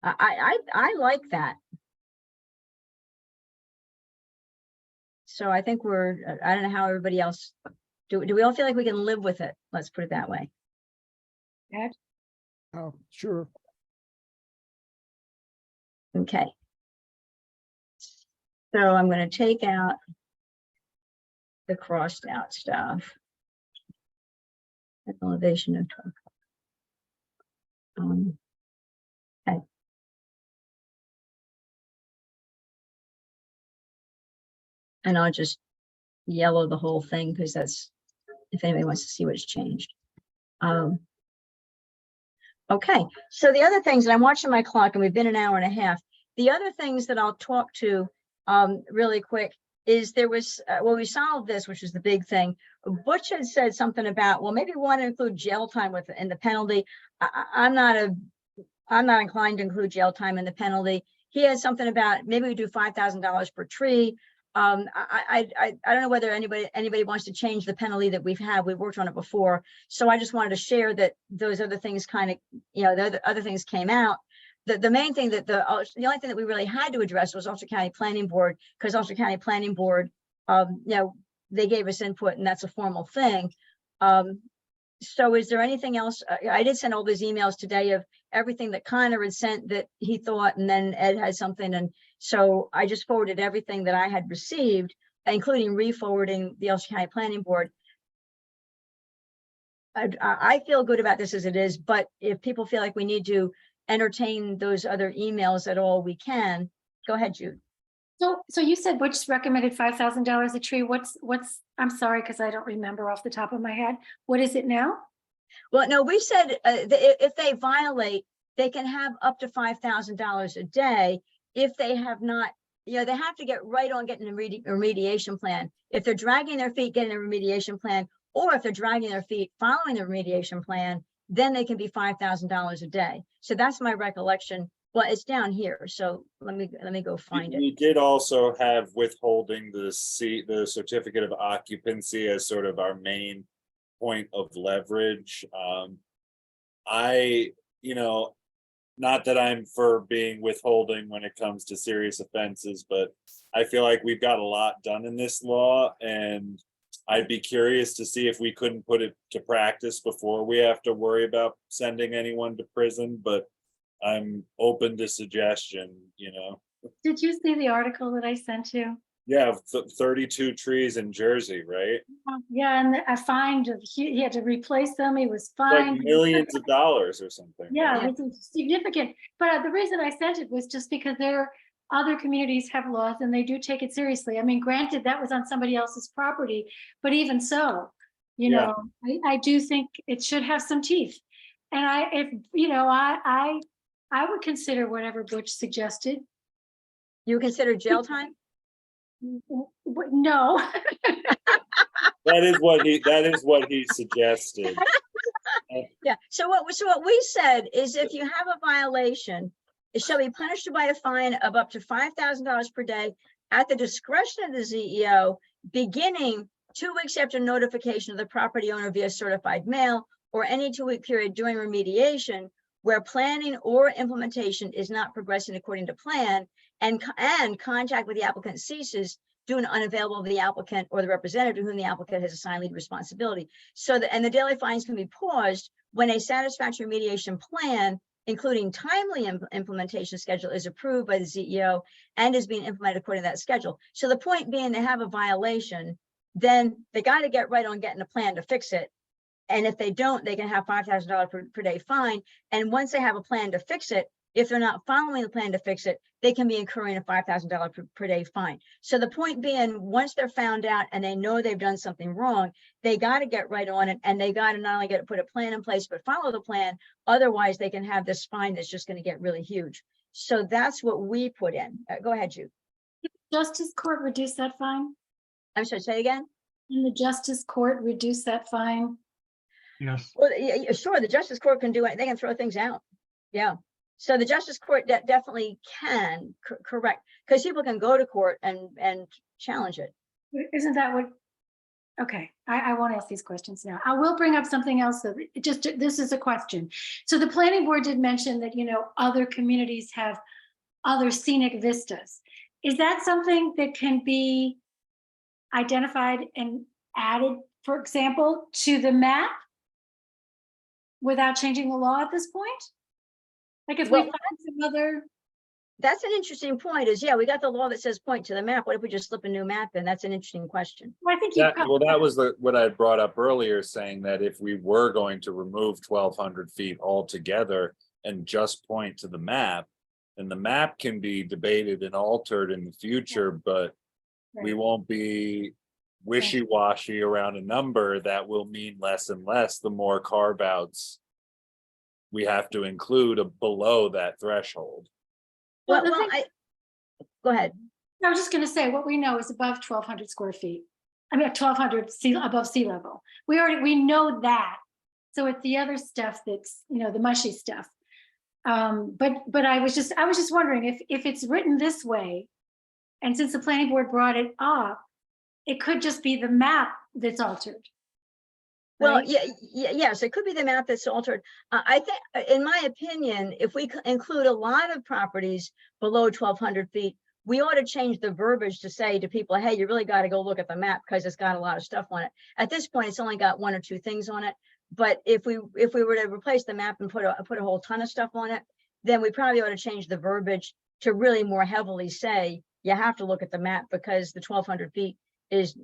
I like that. So I think I don't know how everybody else, do we all feel like we can live with it? Let's put it that way. oh, sure. Okay. So I'm going to take out the crossed out stuff. Elevation of. Okay. And I'll just yellow the whole thing because that's, if anybody wants to see what's changed. Okay, so the other things, and I'm watching my clock and we've been an hour and a half. The other things that I'll talk to really quick is there was, well, we solved this, which is the big thing. Butch had said something about, well, maybe we want to include jail time in the penalty. I'm not inclined to include jail time in the penalty. He had something about maybe we do $5,000 per tree. I don't know whether anybody wants to change the penalty that we've had. We've worked on it before. So I just wanted to share that those other things kind of, the other things came out. The main thing that the only thing that we really had to address was Ulster County Planning Board, because Ulster County Planning Board, they gave us input and that's a formal thing. So is there anything else? I did send all those emails today of everything that Connor had sent that he thought, and then Ed had something. And so I just forwarded everything that I had received, including re-forwarding the Ulster County Planning Board. I feel good about this as it is, but if people feel like we need to entertain those other emails at all, we can. Go ahead, Jude. So you said Butch recommended $5,000 a tree. What's, I'm sorry, because I don't remember off the top of my head. What is it now? Well, no, we said if they violate, they can have up to $5,000 a day if they have not, they have to get right on getting a remediation plan. If they're dragging their feet getting a remediation plan, or if they're dragging their feet following the remediation plan, then they can be $5,000 a day. So that's my recollection. Well, it's down here. So let me go find it. We did also have withholding the certificate of occupancy as sort of our main point of leverage. Not that I'm for being withholding when it comes to serious offenses, but I feel like we've got a lot done in this law, and I'd be curious to see if we couldn't put it to practice before we have to worry about sending anyone to prison, but I'm open to suggestion, Did you see the article that I sent you? Yeah, 32 trees in Jersey, right? Yeah, and a fine, he had to replace them. He was Like fined. millions of dollars or something. Yeah, right? it's significant. But the reason I sent it was just because other communities have laws and they do take it seriously. I mean, granted, that was on somebody else's property, but even so, I do think it should have some teeth. And I would consider whatever Butch suggested. You consider jail time? No. That is what he suggested. Yeah. So what we said is if you have a violation, it shall be punished by a fine of up to $5,000 per day at the discretion of the ZEO, beginning 2 weeks after notification of the property owner via certified mail, or any 2-week period during remediation where planning or implementation is not progressing according to plan, and contact with the applicant ceases due to unavailable of the applicant or the representative to whom the applicant has assigned lead responsibility. So the daily fines can be paused when a satisfactory remediation plan, including timely implementation schedule, is approved by the ZEO and is being implemented according to that schedule. So the point being, they have a violation, then they got to get right on getting a plan to fix it. And if they don't, they can have $5,000 per day fine. And once they have a plan to fix it, if they're not following the plan to fix it, they can be incurring a $5,000 per day fine. So the point being, once they're found out and they know they've done something wrong, they got to get right on it, and they got to not only get to put a plan in place, but follow the plan. Otherwise, they can have this fine that's just going to get really huge. So that's what we put in. Go ahead, Jude. Justice Court reduce that fine? I'm sorry, say again? Can the Justice Court reduce that fine? Yes. Well, yeah, sure, the Justice Court can do it. They can throw things out. Yeah. So the Justice Court definitely can correct, because people can go to court and challenge it. Isn't that what? Okay, I won't ask these questions now. I will bring up something else. This is a question. So the planning board did mention that, other communities have other scenic vistas. Is that something that can be identified and added, for example, to the map without changing the law at this point? Like if we find some other. That's an interesting point is, yeah, we got the law that says point to the map. What if we just slip a new map in? That's an interesting question. Well, I think you That, well, probably, that was what I brought up earlier, saying that if we were going to remove 1,200 feet altogether and just point to the map, then the map can be debated and altered in the future, but we Right. won't be wishy-washy around a number that will mean less and less the more carve-outs we have to include below that threshold. Well, Well, the thing- go ahead. I was just gonna say, what we know is above 1,200 square feet. I mean, 1,200 above sea level. We know that. So it's the other stuff that's, the mushy stuff. But I was just wondering if it's written this way, and since the planning board brought it up, it could just be the map that's altered. Well, right? yes, it could be the map that's altered. I think, in my opinion, if we include a lot of properties below 1,200 feet, we ought to change the verbiage to say to people, hey, you really got to go look at the map because it's got a lot of stuff on it. At this point, it's only got 1 or 2 things on it. But if we were to replace the map and put a whole ton of stuff on it, then we probably ought to change the verbiage to really more heavily say, you have to look at the map because the 1,200 feet is,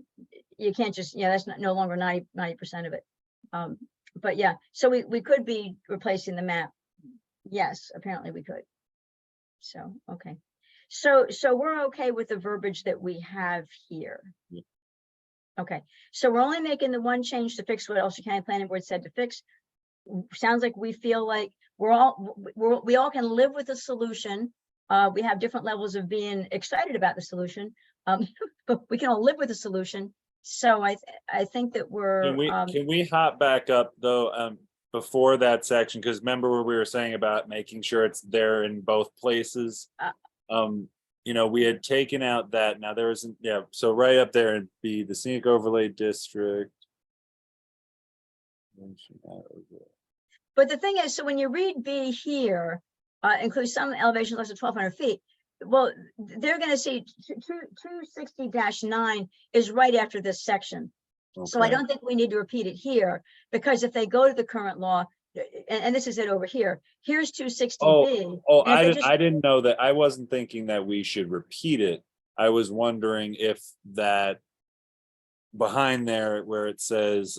you can't just, that's no longer 90% of it. But yeah, so we could be replacing the map. Yes, apparently we could. So, okay. So we're okay with the verbiage that we have here. Yeah. Okay, so we're only making the one change to fix what Ulster County Planning Board said to fix. Sounds like we feel like we all can live with the solution. We have different levels of being excited about the solution, but we can all live with the solution. So I think that we're. Can we hop back up though, before that section? Because remember what we were saying about making sure it's there in both places. We had taken out that, now there isn't, so right up there it'd be the scenic overlay district. But the thing is, so when you read B here, includes some elevations less than 1,200 feet. Well, they're going to see 260-9 is right after this section. So I don't think we need to repeat it here, because if they go to the current law, and this is it over here, here's 260B. I didn't know that. I wasn't thinking that we should repeat it. I was wondering if that behind there where it says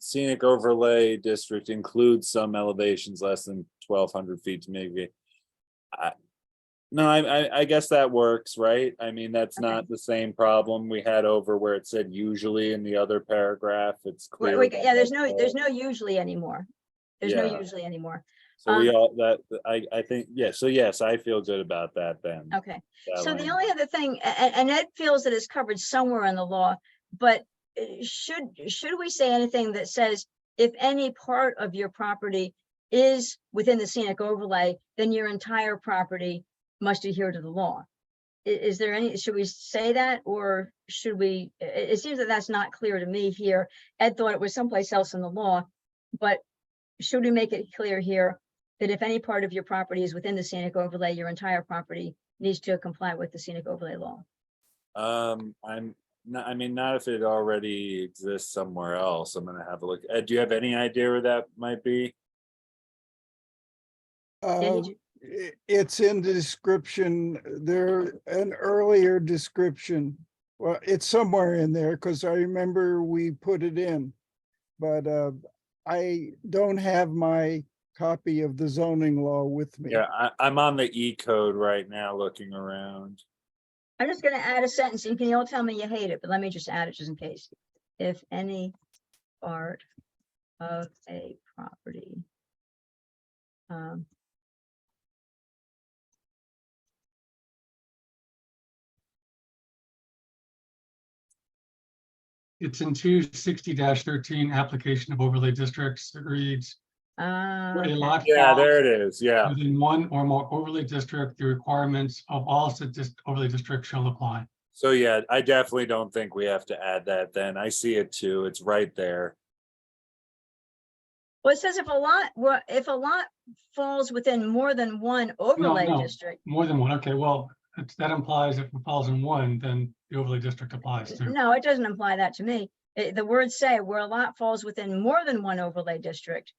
scenic overlay district includes some elevations less than 1,200 feet to maybe. I guess that works, right? I mean, that's not the same problem we had over where it said usually in the other paragraph. It's clear. There's no usually anymore. There's no usually anymore. So we all I think, so yes, I feel good about that then. Okay. So the only other thing, and Ed feels that it's covered somewhere in the law, but should we say anything that says if any part of your property is within the scenic overlay, then your entire property must adhere to the law? Is there any, should we say that, or should we, it seems that that's not clear to me here. Ed thought it was someplace else in the law, but should we make it clear here that if any part of your property is within the scenic overlay, your entire property needs to comply with the scenic overlay law? Not if it already exists somewhere else. I'm gonna have a look. Ed, do you have any idea where that might be? It's in the description. There, an earlier description. Well, it's somewhere in there because I remember we put it in, but I don't have my copy of the zoning law with me. Yeah, I'm on the E code right now looking around. I'm just going to add a sentence. You can all tell me you hate it, but let me just add it just in case. If any part of a property It's in 260-13 application of overlay districts. It reads, where a okay. lot Yeah, falls there it is. Yeah. within one or more overlay district, the requirements of all overlay districts shall apply. So yeah, I definitely don't think we have to add that then. I see it too. It's right there. Well, it says if a lot falls within more than one overlay no. district. More than one. Okay, well, that implies if it falls in one, then the overlay district applies too. No, it doesn't imply that to me. The words say where a lot falls within more than one overlay district,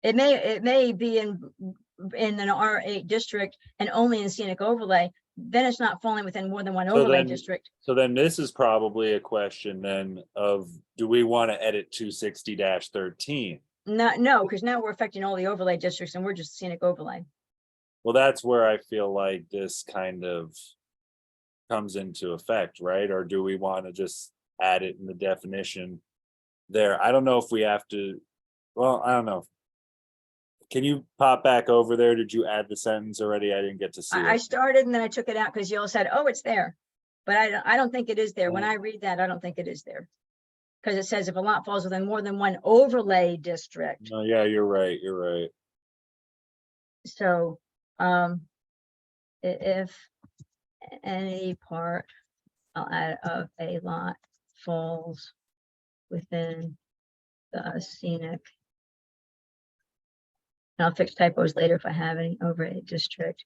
It may be in an R8 district and only in scenic overlay, then it's not falling within more than one So overlay then- district. So then this is probably a question then of, do we want to edit 260-13? No, because now we're affecting all the overlay districts and we're just scenic overlay. Well, that's where I feel like this kind of comes into effect, right? Or do we want to just add it in the definition there? I don't know if we have to, well, I don't know. Can you pop back over there? Did you add the sentence already? I didn't get to see I it. started and then I took it out because you all said, oh, it's there. But I don't think it is there. When Oh. I read that, I don't think it is there. Because it says if a lot falls within more than one overlay district. No, yeah, you're right, you're right. So, if any part of a lot falls within the scenic. And I'll fix typos later if I have any overlay district.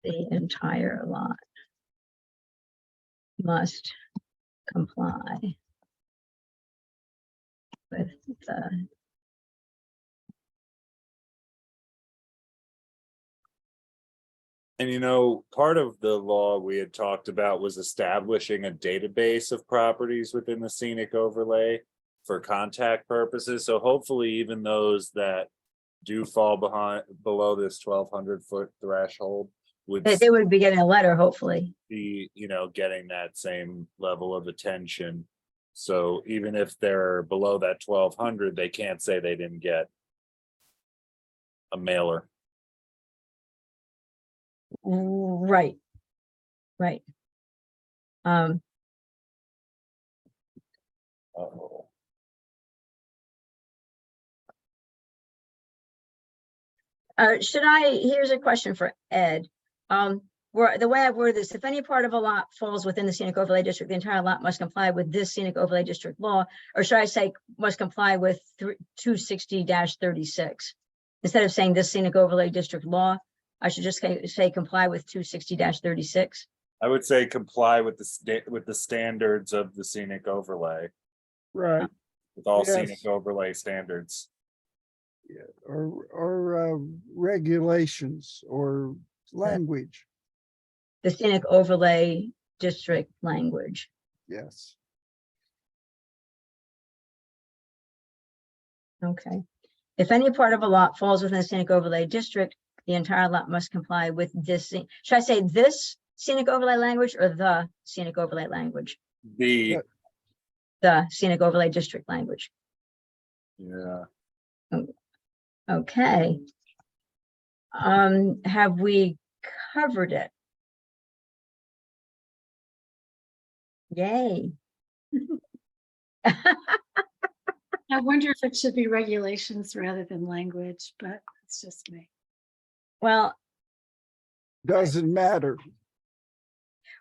The entire lot must comply with the And you know, part of the law we had talked about was establishing a database of properties within the scenic overlay for contact purposes. So hopefully even those that do fall below this 1,200-foot threshold would they would be getting a letter, hopefully. be, you know, getting that same level of attention. So even if they're below that 1,200, they can't say they didn't get a mailer. Right. Right. Uh-oh. Here's a question for Ed. Where the way I've worded this, if any part of a lot falls within the scenic overlay district, the entire lot must comply with this scenic overlay district law, or should I say must comply with 260-36? Instead of saying this scenic overlay district law, I should just say comply with 260-36. I would say comply with the standards of the scenic overlay, Right, with all Yes. scenic overlay standards. or regulations or language, The scenic overlay district language. yes. Okay. If any part of a lot falls within the scenic overlay district, the entire lot must comply with this. Should I say this scenic overlay language or the scenic overlay language? The, The scenic overlay district language. yeah, Okay. Have we covered it? Yay. I wonder if it should be regulations rather than language, but it's just me. Well, Doesn't matter.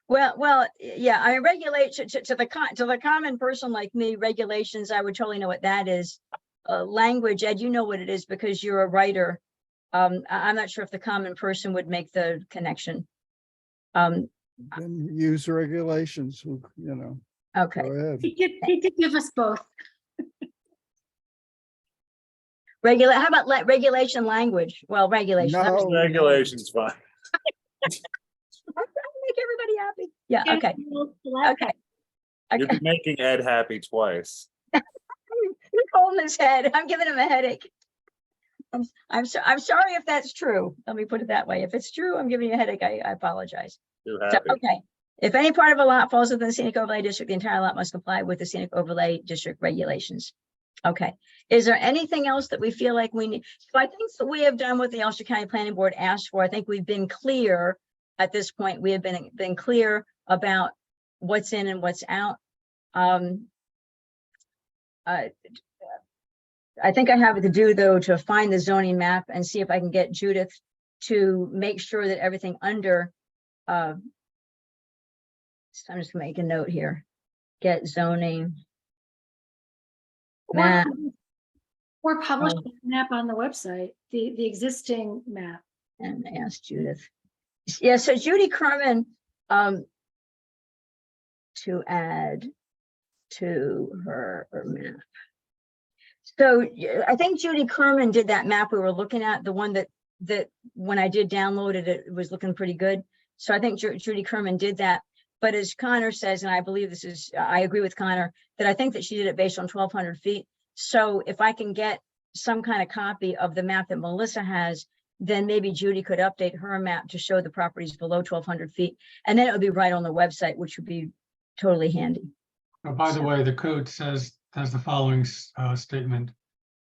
yeah, I regulate to the common person like me, regulations, I would totally know what that is. Language, Ed, you know what it is because you're a writer. I'm not sure if the common person would make the connection. Then use regulations, you know, Okay, go ahead. He did give us both. how about regulation language? Well, regulation. I'm just No. regulations fine. trying to make everybody happy. Yeah, okay, okay. You've been making Ed happy twice. You're holding his head. I'm giving him a headache. I'm sorry if that's true. Let me put it that way. If it's true, I'm giving you a headache. I apologize. Too So, happy. okay. If any part of a lot falls within the scenic overlay district, the entire lot must comply with the scenic overlay district regulations. Okay. Is there anything else that we feel like we need? So I think that we have done what the Ulster County Planning Board asked for. I think we've been clear at this point. We have been clear about what's in and what's out. I think I have it to do though to find the zoning map and see if I can get Judith to make sure that everything under. So I'm just gonna make a note here. Get zoning map. Or publish the map on the website, the existing map. And ask Judith. Yeah, so Judy Kerman to add to her map. So I think Judy Kerman did that map we were looking at, the one that when I did download it, it was looking pretty good. So I think Judy Kerman did that. But as Connor says, and I believe this is, I agree with Connor, that I think that she did it based on 1,200 feet. So if I can get some kind of copy of the map that Melissa has, then maybe Judy could update her map to show the properties below 1,200 feet. And then it would be right on the website, which would be totally handy. Oh, by the way, the code has the following statement.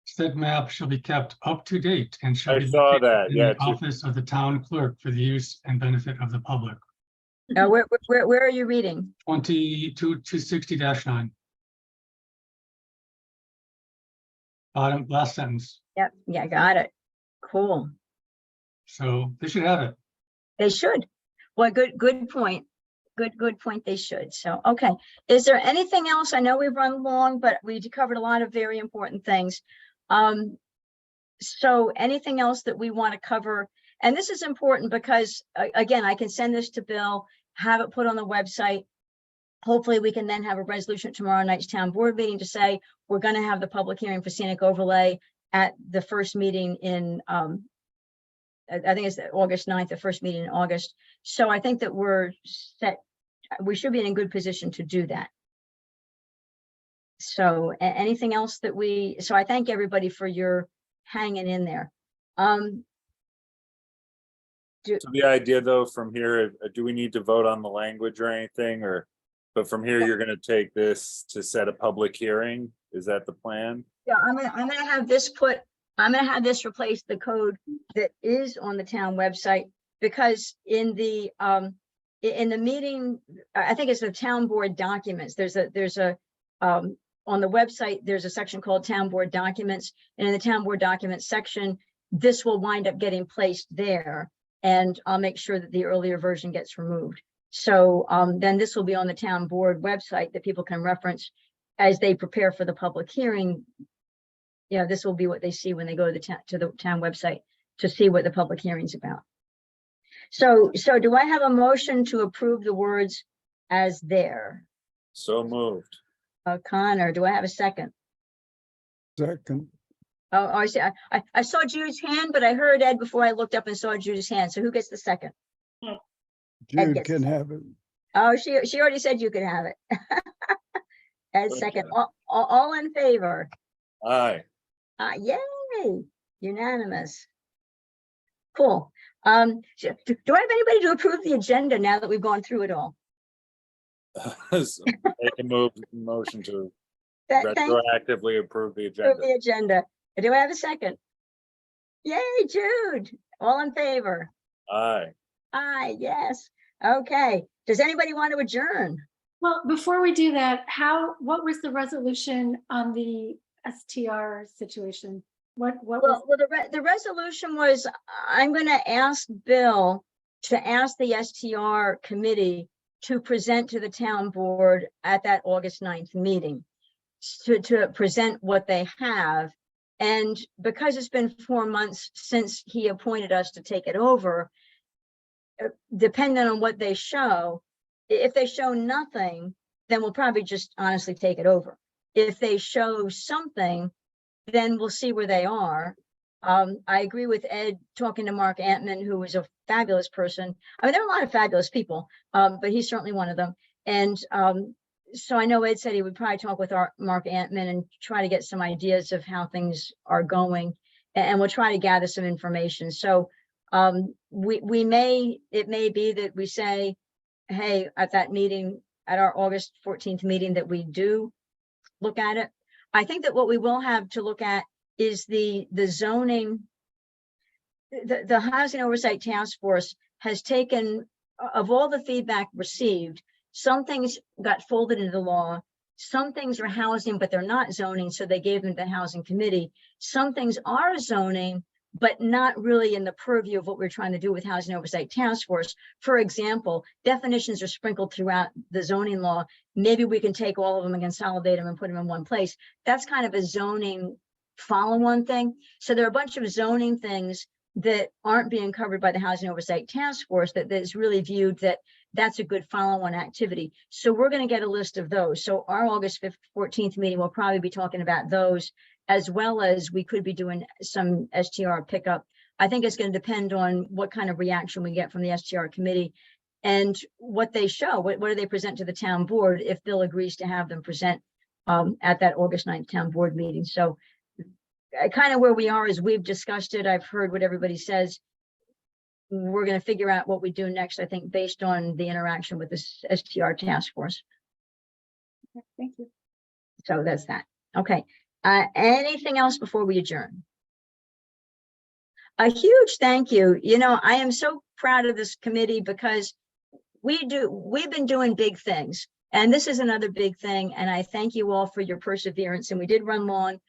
Said map shall be kept up to date and shall I be saw located that, in yeah, the too. office of the town clerk for the use and benefit of the public. Where are you reading? 260-9. Bottom, last sentence. Yep, yeah, got it. Cool. So they should have it. They should. Well, good point. Good point. They should. So, okay. Is there anything else? I know we've run long, but we covered a lot of very important things. So anything else that we want to cover? And this is important because again, I can send this to Bill, have it put on the website. Hopefully we can then have a resolution at tomorrow night's town board meeting to say, we're going to have the public hearing for scenic overlay at the first meeting in, I think it's August 9th, the first meeting in August. So I think that we're set. We should be in a good position to do that. So anything else that so I thank everybody for your hanging in there. So the idea though, from here, do we need to vote on the language or anything, or, but from here, you're gonna take this to set a public hearing? Is that the plan? Yeah, I'm gonna have this replace the code that is on the town website, because in the meeting, I think it's the town board documents. There's a on the website, there's a section called town board documents, and in the town board documents section, this will wind up getting placed there, and I'll make sure that the earlier version gets removed. So then this will be on the town board website that people can reference as they prepare for the public hearing. You know, this will be what they see when they go to the town website to see what the public hearing's about. So do I have a motion to approve the words as there? So moved. Connor, do I have a second? Second. Oh, I see. I saw Jude's hand, but I heard Ed before I looked up and saw Jude's hand. So who gets the second? Jude gets can it. have it. Oh, she already said you could have it. Ed second. Okay. All in favor? Aye. Yay! Unanimous. Cool. Do I have anybody to approve the agenda now that we've gone through it all? So make a motion to Thank you retroactively approve the for agenda. the agenda. Do I have a second? Yay, Jude. All in favor? Aye. Aye, yes. Okay. Does anybody want to adjourn? Well, before we do that, what was the resolution on the STR situation? What was? Well, the resolution was, I'm going to ask Bill to ask the STR committee to present to the town board at that August 9th meeting to present what they have. And because it's been 4 months since he appointed us to take it over, depending on what they show, if they show nothing, then we'll probably just honestly take it over. If they show something, then we'll see where they are. I agree with Ed talking to Mark Antman, who was a fabulous person. I mean, there are a lot of fabulous people, but he's certainly one of them. And so I know Ed said he would probably talk with Mark Antman and try to get some ideas of how things are going, and we'll try to gather some information. So it may be that we say, hey, at that meeting, at our August 14th meeting, that we do look at it. I think that what we will have to look at is the zoning. The Housing Oversight Task Force has taken, of all the feedback received, some things got folded into the law, some things are housing, but they're not zoning, so they gave them to the Housing Committee. Some things are zoning, but not really in the purview of what we're trying to do with Housing Oversight Task Force. For example, definitions are sprinkled throughout the zoning law. Maybe we can take all of them and consolidate them and put them in one place. That's kind of a zoning follow-on thing. So there are a bunch of zoning things that aren't being covered by the Housing Oversight Task Force that is really viewed that that's a good follow-on activity. So we're going to get a list of those. So our August 5th, 14th meeting, we'll probably be talking about those, as well as we could be doing some STR pickup. I think it's going to depend on what kind of reaction we get from the STR committee and what they show, what do they present to the town board if Bill agrees to have them present at that August 9th town board meeting. So kind of where we are is we've discussed it. I've heard what everybody says. We're going to figure out what we do next, I think, based on the interaction with this STR task force. Okay, thank you. So that's that. Okay. Anything else before we adjourn? A huge thank you. You know, I am so proud of this committee because we've been doing big things, and this is another big thing. And I thank you all for your perseverance. And we did run long,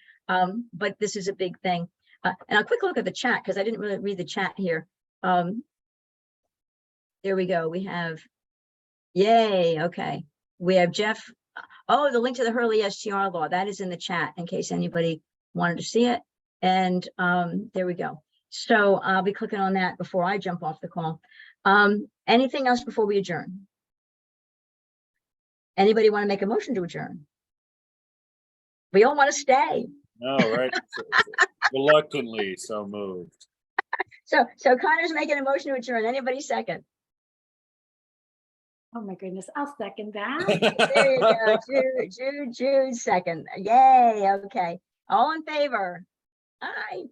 but this is a big thing. And a quick look at the chat, because I didn't really read the chat here. There we go. We have, yay. Okay. We have Jeff. Oh, the link to the Hurley STR law, that is in the chat in case anybody wanted to see it. And there we go. So I'll be clicking on that before I jump off the call. Anything else before we adjourn? Anybody want to make a motion to adjourn? We all want to stay. No, right? Reluctantly so moved. So Connor's making a motion to adjourn. Anybody second? Oh my goodness, I'll second that. There you go. Jude second. Yay. Okay. All in favor? Aye.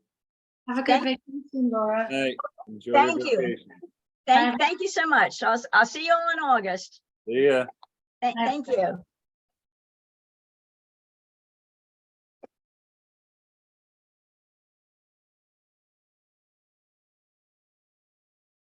Have a good Thank- vacation, Laura. Hey, enjoy your Thank you. vacation. Thank you so much. I'll see you all in August. See ya. Thank you.